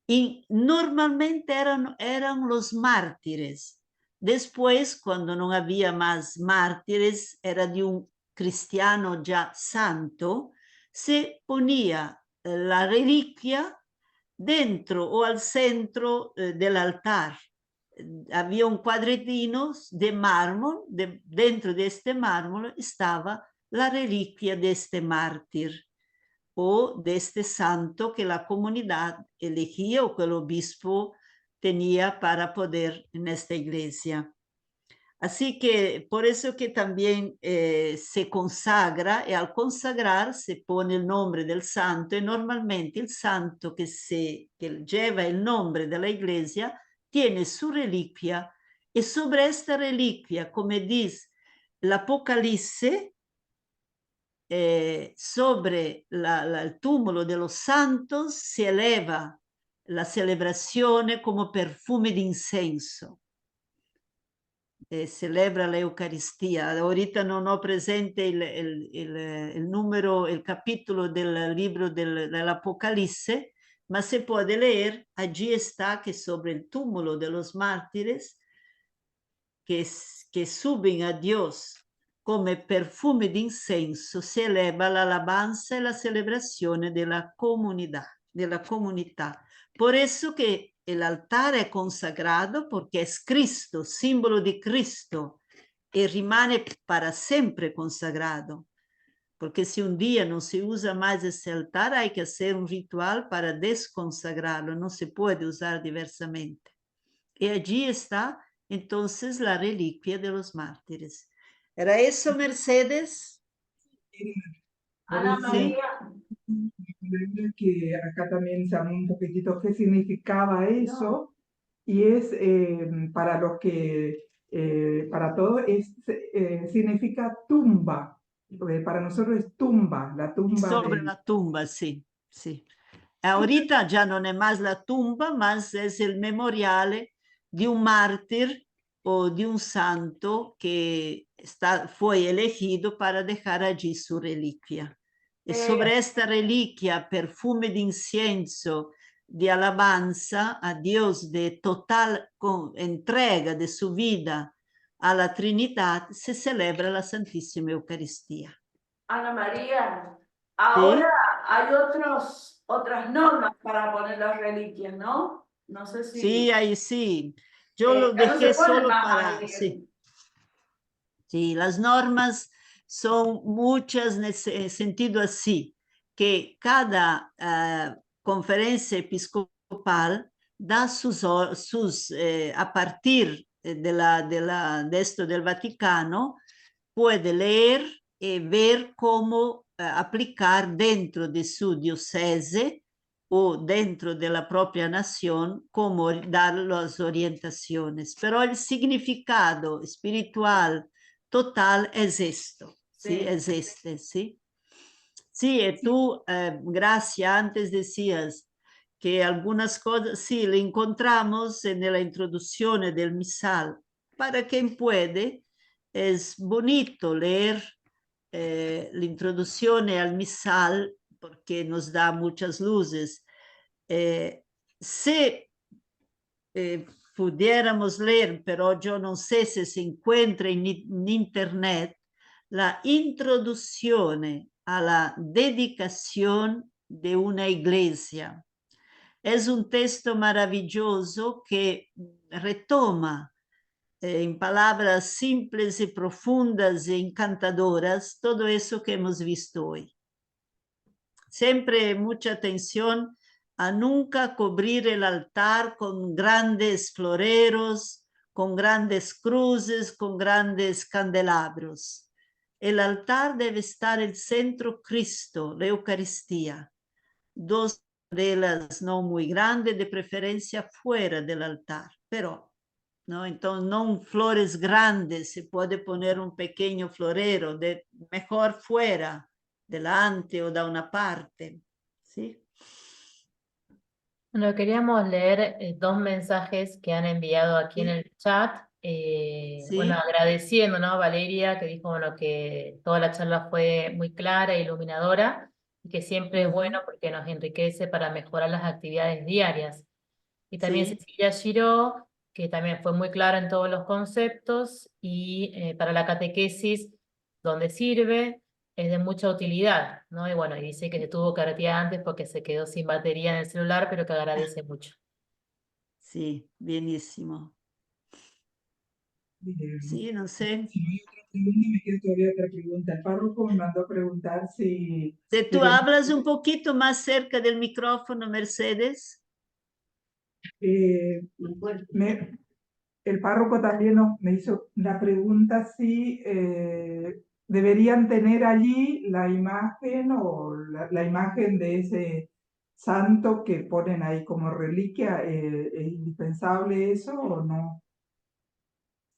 y normalmente eran los mártires. Después, cuando no había más mártires, era de un cristiano ya santo, se ponía la reliquia dentro o al centro del altar. Había un cuadretino de mármol, dentro de este mármol estaba la reliquia de este mártir o de este santo que la comunidad elegía o que el obispo tenía para poder en esta iglesia. Así que por eso que también se consagra, y al consagrar se pone el nombre del santo, y normalmente el santo que lleva el nombre de la iglesia tiene su reliquia, y sobre esta reliquia, como dice el Apocalipsis, sobre el túmulo de los santos se eleva la celebración como perfume de incienso. Celebra la Eucaristía. Ahorita no ho presente el número, el capítulo del libro del Apocalipsis, ma se puede leer, allí está que sobre el túmulo de los mártires que suben a Dios come perfume de incenso, se eleva la alabanza y la celebración de la comunidad, Por eso que el altar es consagrado, porque es Cristo, símbolo de Cristo, y rimane para siempre consagrado. Porque si un día no se usa más ese altar, hay que hacer un ritual para desconsagrarlo, no se puede usar diversamente. Y allí está entonces la reliquia de los mártires. ¿Era eso, Mercedes? Ana Sí. María. Que acá también se habló un poquitito qué significaba eso, y es para los que, para todos, significa tumba. Para nosotros es tumba, la tumba Sobre de... la tumba, sí, sí. Ahorita ya no es más la tumba, más es el memorial de un mártir o de un santo que fue elegido para dejar allí su reliquia. Y sobre esta reliquia, perfume de incienso, de alabanza a Dios, de total entrega de su vida a la Trinidad, se celebra la Santísima Eucaristía. Ana María, ¿Sí? ahora hay otras normas para poner las reliquias, ¿no? No sé si... Sí, ahí sí. Yo lo ya no se dejé ponen solo más para... ahí. Sí. Sí, las normas son muchas en ese sentido así, que cada conferencia episcopal da a partir de esto del Vaticano, puede leer y ver cómo aplicar dentro de su diocese o dentro de la propia nación, cómo dar las orientaciones. Pero el significado espiritual total es esto, ¿sí? Es este, ¿sí? Sí, y tú, Gracia, antes decías que algunas cosas, sí, le encontramos en la introducción del misal. Para quien puede, es bonito leer la introducción al misal porque nos da muchas luces. Si pudiéramos leer, pero yo no sé si se encuentra en internet, la introducción a la dedicación de una iglesia. Es un texto maravilloso que retoma en palabras simples y profundas e encantadoras todo eso que hemos visto hoy. Siempre mucha atención a nunca cubrir el altar con grandes floreros, con grandes cruces, con grandes candelabros. El altar debe estar el centro Cristo, la Eucaristía. Dos de las no muy grandes, de preferencia fuera del altar, pero ¿no? Entonces, no flores grandes, se puede poner un pequeño florero, mejor fuera, delante o da una parte, ¿sí? Bueno, queríamos leer dos mensajes que han enviado aquí en Sí. el chat. Bueno, Sí. agradeciendo, ¿no? Valeria, que dijo, bueno, que toda la charla fue muy clara e iluminadora y que siempre es bueno porque nos enriquece para mejorar las actividades diarias. Y también Sí. Cecilia Giró, que también fue muy clara en todos los conceptos y para la catequesis, donde sirve, es de mucha utilidad, ¿no? Y bueno, y dice que se tuvo que retirar antes porque se quedó sin batería en el celular, pero que agradece mucho. Sí, bienísimo. Sí, no sé. Si no hay otra pregunta, me queda todavía otra pregunta. El párroco me mandó a preguntar si Tú hablas un poquito más cerca del micrófono, Mercedes. el párroco también me hizo la pregunta si deberían tener allí la imagen o la imagen de ese santo que ponen ahí como reliquia. ¿Es indispensable eso o no?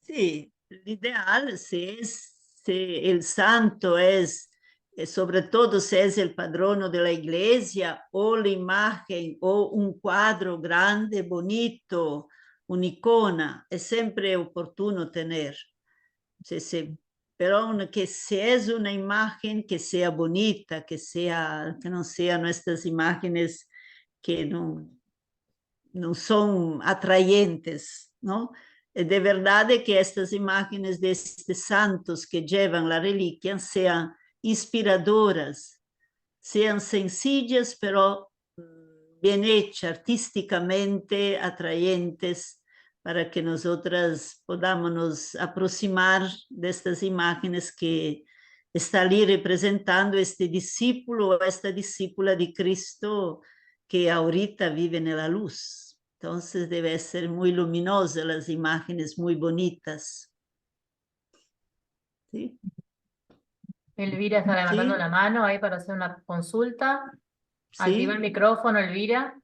Sí, el ideal, si el santo es, sobre todo si es el patrono de la iglesia, o la imagen, o un cuadro grande, bonito, una icona, es siempre oportuno tener. Pero que si es una imagen que sea bonita, que no sean nuestras imágenes que no son atrayentes, ¿no? De verdad que estas imágenes de estos santos que llevan la reliquia sean inspiradoras, sean sencillas, pero bien hechas, artísticamente atrayentes, para que nosotras podamos nos aproximar de estas imágenes que está ali representando este discípulo o esta discípula de Cristo que ahorita vive en la luz. Entonces debe ser muy luminosa, las imágenes muy bonitas. ¿Sí? Elvira está levantando ¿Sí? la mano ahí para hacer una consulta. Activa el ¿Sí? micrófono, Elvira.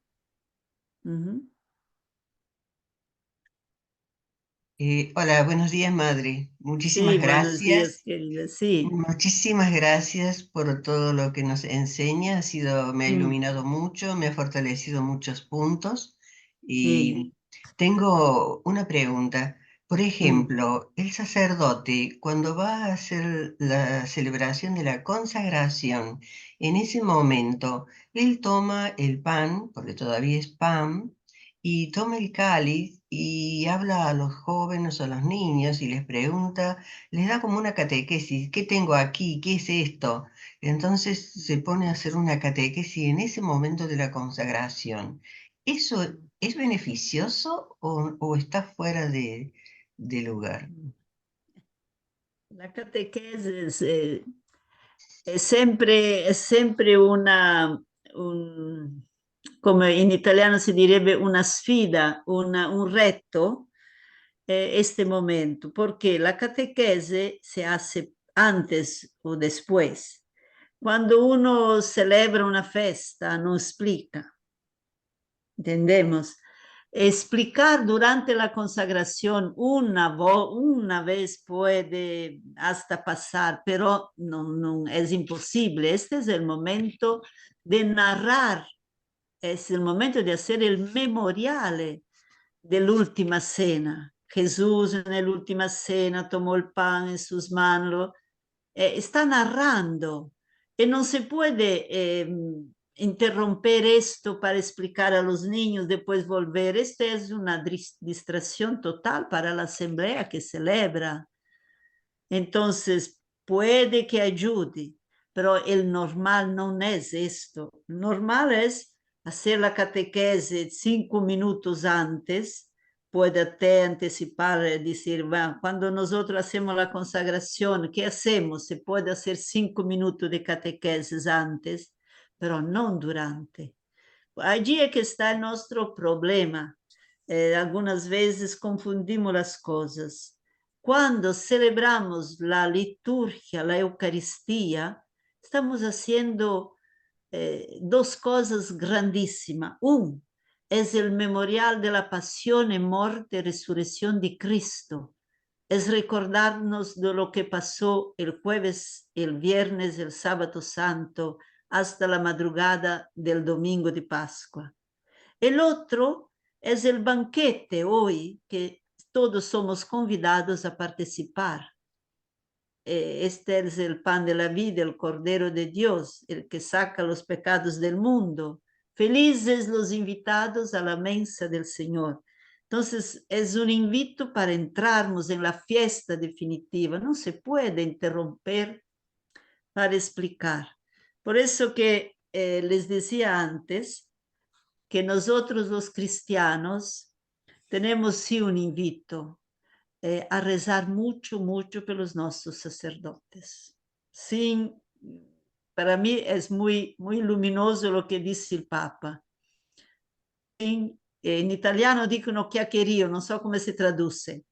Hola, buenos días, madre. Sí, Muchísimas buenos días, gracias. querida. Sí. Muchísimas gracias por todo lo que nos enseña. Me ha iluminado mucho, me ha fortalecido muchos puntos. Sí. Y tengo una pregunta. Por ejemplo, el sacerdote, cuando va a hacer la celebración de la consagración, en ese momento, él toma el pan, porque todavía es pan, y toma el cáliz y habla a los jóvenes o a los niños y les pregunta, les da como una catequesis, ¿qué tengo aquí? ¿Qué es esto? Entonces se pone a hacer una catequesis en ese momento de la consagración. ¿Eso es beneficioso o está fuera de lugar? La catequesis è sempre come in italiano si direbbe una sfida, un reto, este momento, porque la catequese se hace antes o después. Cuando uno celebra una festa, no explica, ¿entendemos? Explicar durante la consagración una vez puede hasta pasar, pero no es imposible. Este es el momento de narrar, es el momento de hacer el memorial de la última cena. Jesús en la última cena tomó el pan en sus manos, está narrando y no se puede interromper esto para explicar a los niños, después volver. Esta es una distracción total para la asamblea que celebra. Entonces, puede que ayude, pero el normal no es esto. Normal es hacer la catequese 5 minutos antes, puede até anticipar, decir, bueno, cuando nosotros hacemos la consagración, ¿qué hacemos? Se puede hacer 5 minutos de catequesis antes, pero no durante. Allí es que está nuestro problema. Algunas veces confundimos las cosas. Cuando celebramos la liturgia, la Eucaristía, estamos haciendo dos cosas grandísimas. es el memorial de la pasión, muerte y resurrección de Cristo. Es recordarnos de lo que pasó el jueves, el viernes, el sábado santo, hasta la madrugada del domingo de Pascua. El otro es el banquete hoy, que todos somos convidados a participar. Este es el pan de la vida, el Cordero de Dios, el que saca los pecados del mundo. Felices los invitados a la mesa del Señor. Entonces, es un invito para entrarnos en la fiesta definitiva. No se puede interromper para explicar. Por eso que les decía antes que nosotros los cristianos tenemos sí un invito a rezar mucho, mucho por los nuestros sacerdotes. Sin, para mí es muy, muy luminoso lo que dice el Papa. En italiano dicono chiacchierio, no sé cómo se traduce.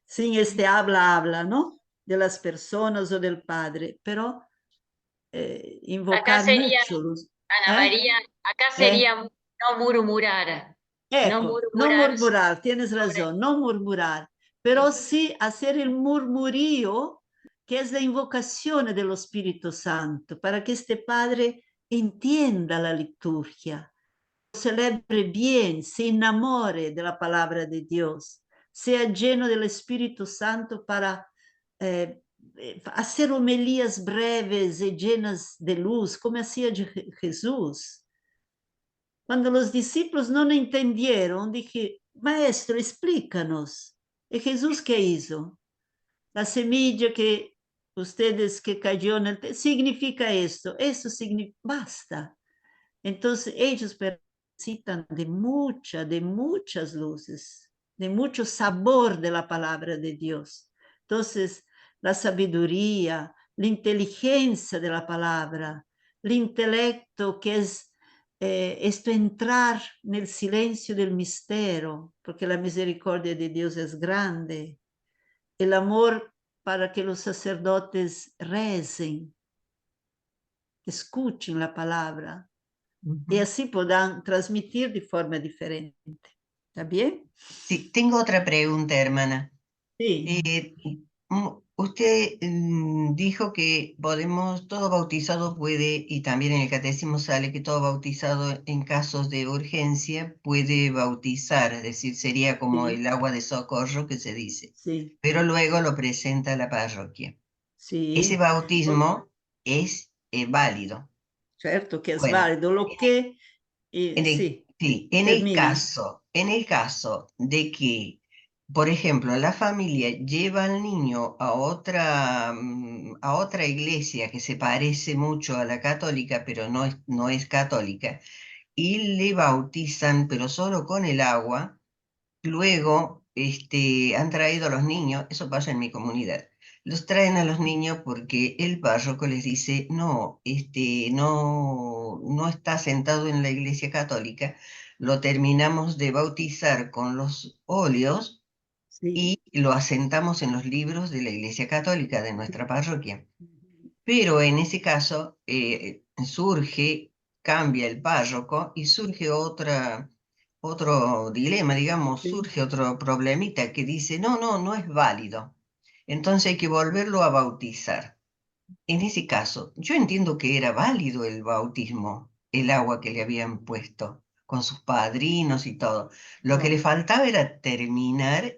Sin este habla, ¿no? De las personas o del Padre, pero invocar Acá sería, mucho los... Ana María, acá sería no murmurar. Ecco, no murmurar, tienes razón, no murmurar, pero sí hacer el murmurío, que es la invocación del Espíritu Santo, para que este Padre entienda la liturgia, celebre bien, se enamore de la palabra de Dios, sea lleno del Espíritu Santo para hacer homilías breves y llenas de luz, como hacía Jesús. Cuando los discípulos no entendieron, dije, Maestro, explícanos. ¿Y Jesús qué hizo? La semilla que ustedes que cayó en el... significa esto, eso significa... Basta. Entonces ellos necesitan de muchas luces, de mucho sabor de la palabra de Dios. Entonces, la sabiduría, la inteligencia de la palabra, el intelecto que es esto entrar nel silencio del misterio, porque la misericordia de Dios es grande, el amor para que los sacerdotes recen, escuchen la palabra y así puedan transmitir de forma diferente. ¿Está bien? Sí, tengo otra pregunta, hermana. Sí. Usted dijo que todo bautizado puede, y también en el catecismo sale que todo bautizado en casos de urgencia puede bautizar, es decir, sería como Sí. el agua de socorro que se dice, Sí. pero luego lo presenta a la parroquia. Sí. Ese bautismo es válido. Certo che è Bueno, válido, lo che... sí, en el caso de que, por ejemplo, la familia lleva al niño a otra iglesia que se parece mucho a la católica, pero no es católica, y le bautizan, pero solo con el agua, luego han traído a los niños, eso pasa en mi comunidad. Los traen a los niños porque el párroco les dice, no, no está sentado en la iglesia católica, lo terminamos de bautizar con los óleos sì. y lo asentamos en los libros de la iglesia católica de nuestra parroquia. Pero en ese caso cambia el párroco y surge otro dilema, digamos, Sí. surge otro problemita que dice, no es válido. Entonces hay que volverlo a bautizar. En ese caso, yo entiendo que era válido el bautismo, el agua que le habían puesto con sus padrinos y todo. Lo que le faltaba era terminar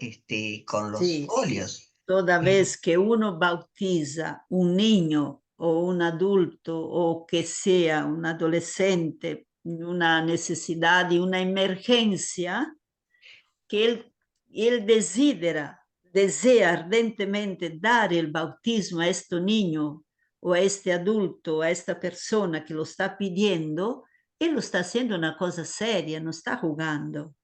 con los Sí. óleos. Toda vez que uno bautiza un niño o un adulto o que sea un adolescente, una necesidad y una emergencia, que él desea ardentemente dar el bautismo a este niño o a este adulto, a esta persona que lo está pidiendo, él lo está haciendo una cosa seria, no está jugando.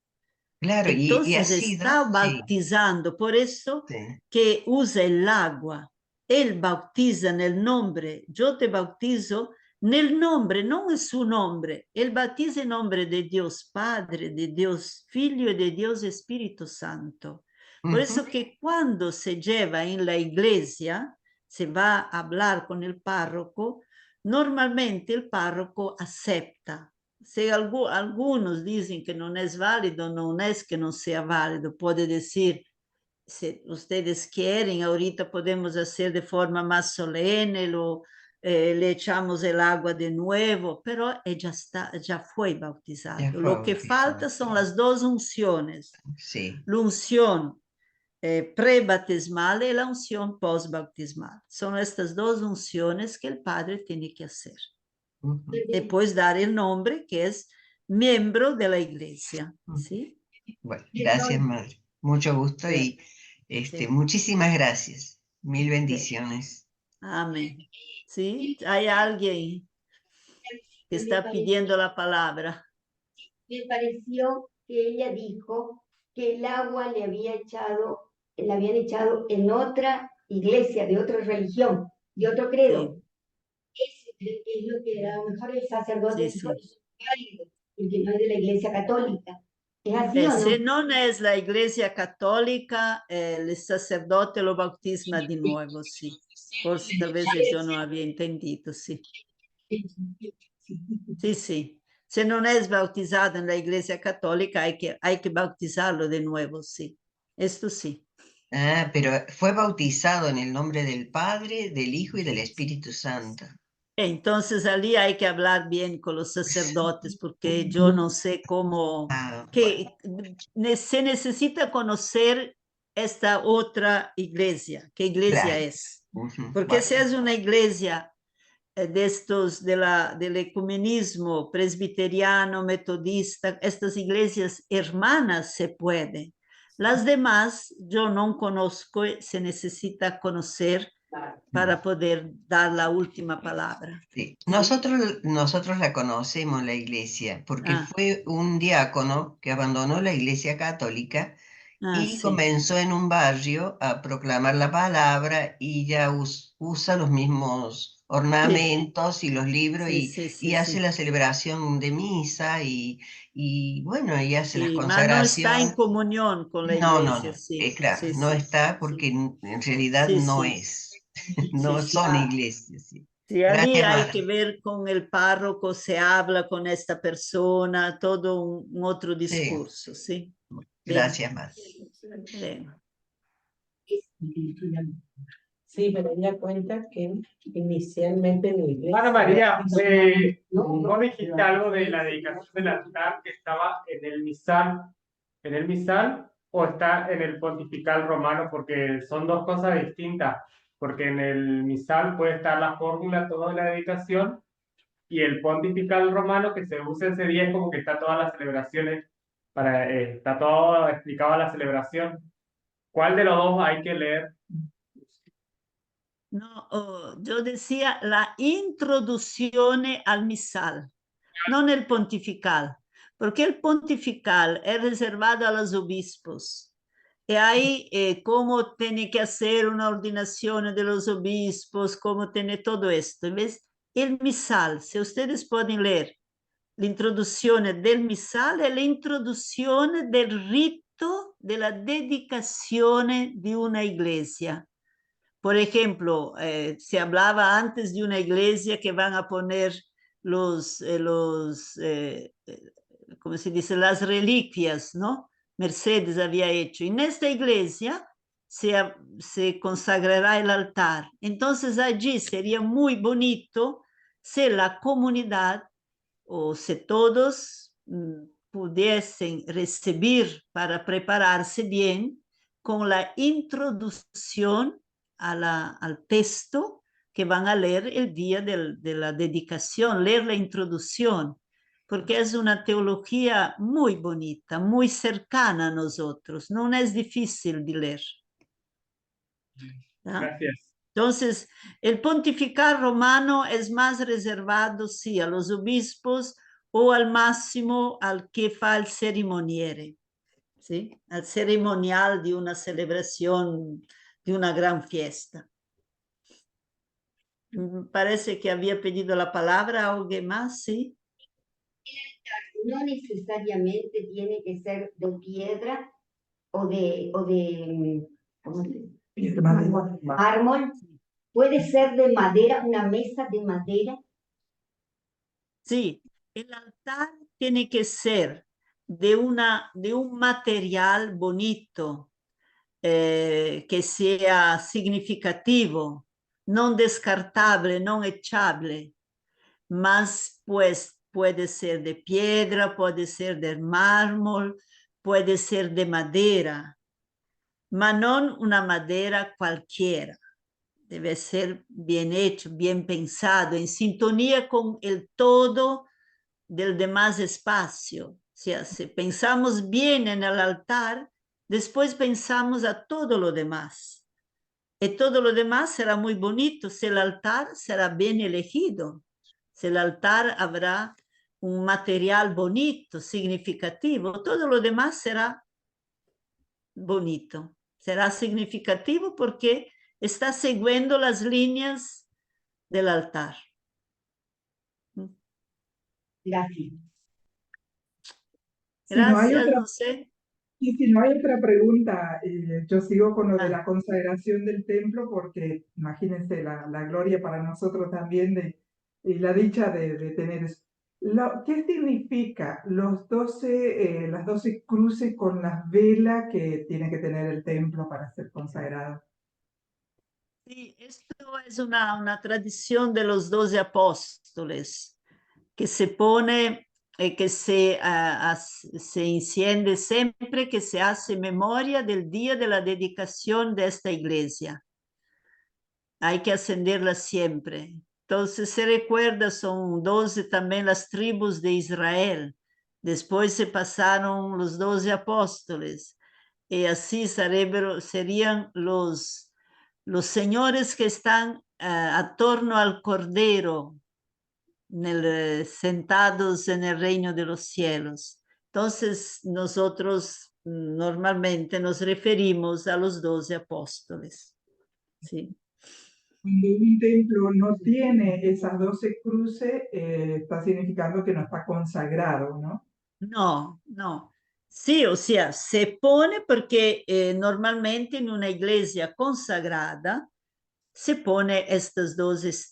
Claro, y ha Entonces sido, está sí, bautizando, por eso sí. que usa el agua. Él bautiza en el nombre, yo te bautizo nel nombre, no en su nombre. Él bautiza en nombre de Dios Padre, de Dios Figlio y de Dios Espíritu Santo. Por eso que cuando se lleva en la iglesia, se va a hablar con el párroco, normalmente el párroco acepta Se algunos dicen que no es válido, no es que no sea válido. Puede decir, si ustedes quieren, ahorita podemos hacer de forma más solemne, le echamos el agua de nuevo, pero ya fue bautizado. Ya fue Lo que bautizado, falta son las dos unciones. sí. La unción pre-bautismal y la unción post-bautismal. Son estas dos unciones que el padre tiene que hacer. Ujú. Después dar el nombre, que es miembro de la iglesia. ¿Sí? Bueno, gracias, madre. Mucho gusto Sí. y Sí. muchísimas gracias. Mil bendiciones. Amén. ¿Sí? ¿Hay alguien que está pidiendo la palabra? Me pareció que ella dijo que el agua le habían echado en otra iglesia, de otra religión, de otro credo. Eso es lo que a lo mejor el sacerdote Sí, dijo, sí. es válido, porque no es de la iglesia católica. ¿Es así o Se no? no es la iglesia católica, el sacerdote lo bautisma de nuevo, sí. Por tal vez yo no había entendido, sí. Sí, sí. Si no es bautizado en la iglesia católica, hay que bautizarlo de nuevo, sí. Esto sí. Ah, pero fue bautizado en el nombre del Padre, del Hijo y del Espíritu Santo. Entonces, allí hay que hablar bien con los sacerdotes, porque yo no sé cómo, que se necesita conocer esta otra iglesia. ¿Qué iglesia Claro. es? Ujú, Porque bueno. si es una iglesia de estos del ecumenismo presbiteriano, metodista, estas iglesias hermanas se pueden. Las demás yo no conozco, se necesita conocer para poder dar la última palabra. Sí. ¿Sí? Nosotros la conocemos, la iglesia, porque Ah. fue un diácono que abandonó la iglesia católica y Sí. comenzó en un barrio a proclamar la palabra y ya usa los mismos ornamentos y los libros y hace la celebración de misa y bueno, y hace las Sí, mas no está en consagraciones. comunión con la No, iglesia, sí. claro, Sí, no sí. está porque en realidad Sí, no sí. es, no Sí, sí. son iglesias. Sí. Sí, allí Gracias, hay madre. que ver con el párroco, se habla con esta persona, todo un otro discurso, ¿sí? Gracias, madre. Bien. Sí, me daría cuenta que inicialmente mi iglesia... Ana María, vos dijiste algo de la dedicación del altar que estaba en el misal o está en el pontifical romano, porque son dos cosas distintas, porque en el misal puede estar la fórmula, toda la dedicación, y el pontifical romano que se usa ese día es como que está todas las celebraciones, está todo explicado a la celebración. ¿Cuál de los dos hay que leer? No, yo decía la introducción al misal, no el pontifical, porque el pontifical es reservado a los obispos. Y ahí cómo tiene que hacer una ordenación de los obispos, cómo tiene todo esto. ¿Ves? El misal, si ustedes pueden leer, la introducción del misal es la introducción del rito de la dedicación de una iglesia. Por ejemplo, se hablaba antes de una iglesia que van a poner ¿cómo se dice? Las reliquias, ¿no? Mercedes había hecho. En esta iglesia se consagrará el altar. Entonces allí sería muy bonito si la comunidad o si todos pudiesen recibir para prepararse bien con la introducción al texto que van a leer el día de la dedicación, leer la introducción, porque es una teología muy bonita, muy cercana a nosotros, no es difícil de leer. ¿Ah? Gracias. Entonces, el pontifical romano es más reservado, sí, a los obispos o al máximo al que fa el ceremoniere, ¿sí? Al ceremonial de una celebración, de una gran fiesta. Parece que había pedido la palabra alguien más, ¿sí? El altar no necesariamente tiene que ser de piedra o de ¿cómo se dice? Mármol. Puede ser de madera, una mesa de madera. Sí, el altar tiene que ser de un material bonito, que sea significativo, no descartable, no echable, mas pues puede ser de piedra, puede ser de mármol, puede ser de madera, mas no una madera cualquiera. Debe ser bien hecho, bien pensado, en sintonía con el todo del demás espacio. O sea, si pensamos bien en el altar, después pensamos a todo lo demás. Y todo lo demás será muy bonito si el altar será bien elegido. Si el altar habrá un material bonito, significativo, todo lo demás será bonito. Será significativo porque está siguiendo las líneas del altar. Gracias. Gracias, no sé. Y si no hay otra pregunta, yo sigo con lo de Ah. la consagración del templo, porque imagínense la gloria para nosotros también y la dicha de tener eso. ¿Qué significa las 12 cruces con las velas que tiene que tener el templo para ser consagrado? Sí, esto es una tradición de los 12 apóstoles, que se pone, que se enciende siempre que se hace memoria del día de la dedicación de esta iglesia. Hay que encenderla siempre. Entonces se recuerda, son 12 también las tribus de Israel. Después se pasaron los 12 apóstoles. Y así serían los señores que están a torno al Cordero, sentados en el reino de los cielos. Entonces nosotros normalmente nos referimos a los 12 apóstoles. Sí. Cuando un templo no tiene esas 12 cruces, está significando que no está consagrado, ¿no? No, no. Sí, o sea, se pone porque normalmente en una iglesia consagrada se pone esas 12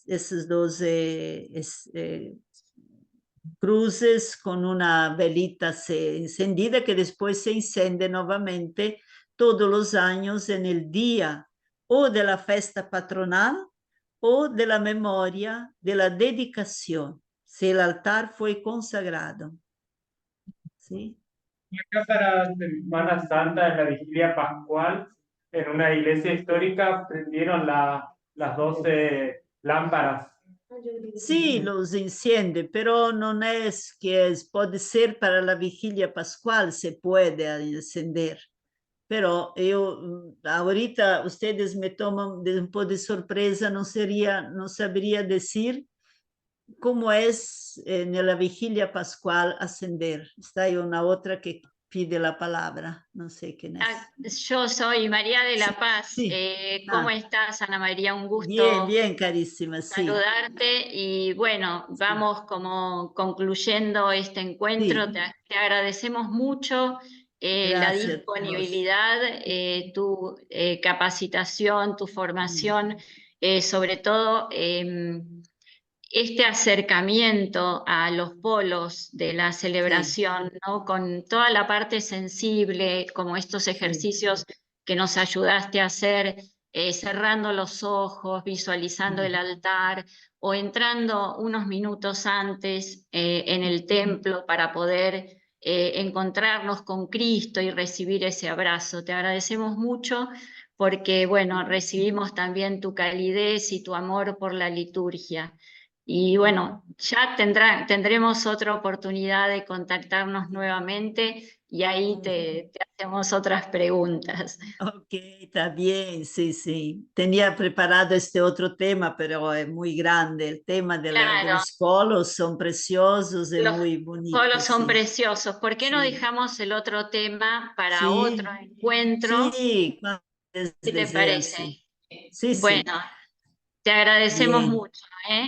cruces con una velita encendida que después se enciende nuevamente todos los años en el día o de la fiesta patronal o de la memoria de la dedicación, si el altar fue consagrado. ¿Sí? Acá para Semana Santa, en la vigilia pascual, en una iglesia histórica, prendieron las 12 lámparas. Sí, los enciende, pero no es que puede ser para la vigilia pascual, se puede encender. Pero yo, ahorita ustedes me toman de un poco de sorpresa, no sabría decir cómo es en la vigilia pascual ascender. Está ahí una otra que pide la palabra, no sé quién es. Yo soy María de la Paz. Sí. ¿Cómo estás, Ana María? Un gusto Bien, bien, carísima, sí. saludarte. Y bueno, vamos como concluyendo este encuentro. Sí. Te agradecemos mucho la Gracias a disponibilidad, tu capacitación, tu formación, sobre todo este acercamiento a los polos de la celebración, ¿no? Con toda la parte sensible, como estos ejercicios que nos ayudaste a hacer, cerrando los ojos, visualizando el altar o entrando unos minutos antes en el templo para poder encontrarnos con Cristo y recibir ese abrazo. Te agradecemos mucho porque, bueno, recibimos también tu calidez y tu amor por la liturgia. Y bueno, ya tendremos otra oportunidad de contactarnos nuevamente y ahí te hacemos otras preguntas. Ok, está bien, sí, sí. Tenía preparado este otro tema, pero es muy grande. El tema de los polos son preciosos y muy bonitos. Los polos son sí. preciosos. ¿Por qué no Sí. dejamos el otro tema para Sí. otro encuentro? Sí, ¿Qué te parece? Sí, Bueno, te agradecemos Bien. mucho,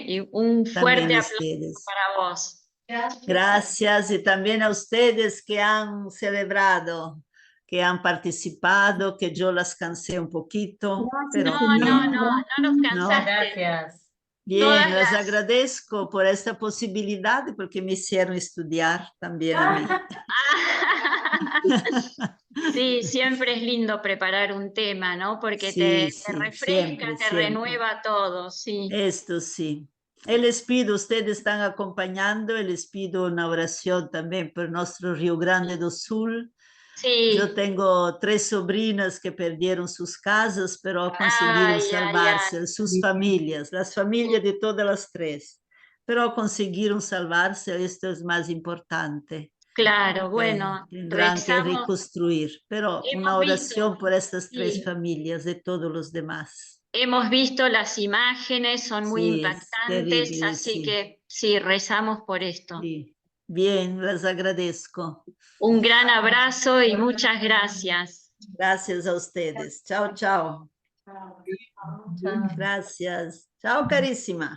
y un fuerte También aplauso ustedes. para vos. Gracias y también a ustedes que han celebrado, que han participado, que yo las cansé un poquito. Pero No nos ¿no? cansaste. Gracias. Bien, Todas les las- agradezco por esta posibilidad porque me hicieron estudiar también a mí. Sí, siempre es lindo preparar un tema, ¿no? Porque Sí, te sí, refresca, siempre, te siempre. renueva todo, sí. Esto sí. Les pido, ustedes están acompañando, les pido una oración también por nuestro Río Grande do Sul. Sí. Yo tengo 3 sobrinas que perdieron sus casas, pero consiguieron Ay, salvarse, sus familias, las familias de todas las 3, pero consiguieron salvarse, esto es más importante. Claro, bueno, Tendrán que rezamos, reconstruir, pero una hemos oración visto, por estas 3 sí, familias de todos los demás. hemos visto las imágenes, son muy Sí, es impactantes, terrible, así sí. que sí, rezamos por esto. Sí. Bien, les agradezco. Un gran abrazo y muchas gracias. Gracias a ustedes. Chao, chao. Gracias. Chao, carísima.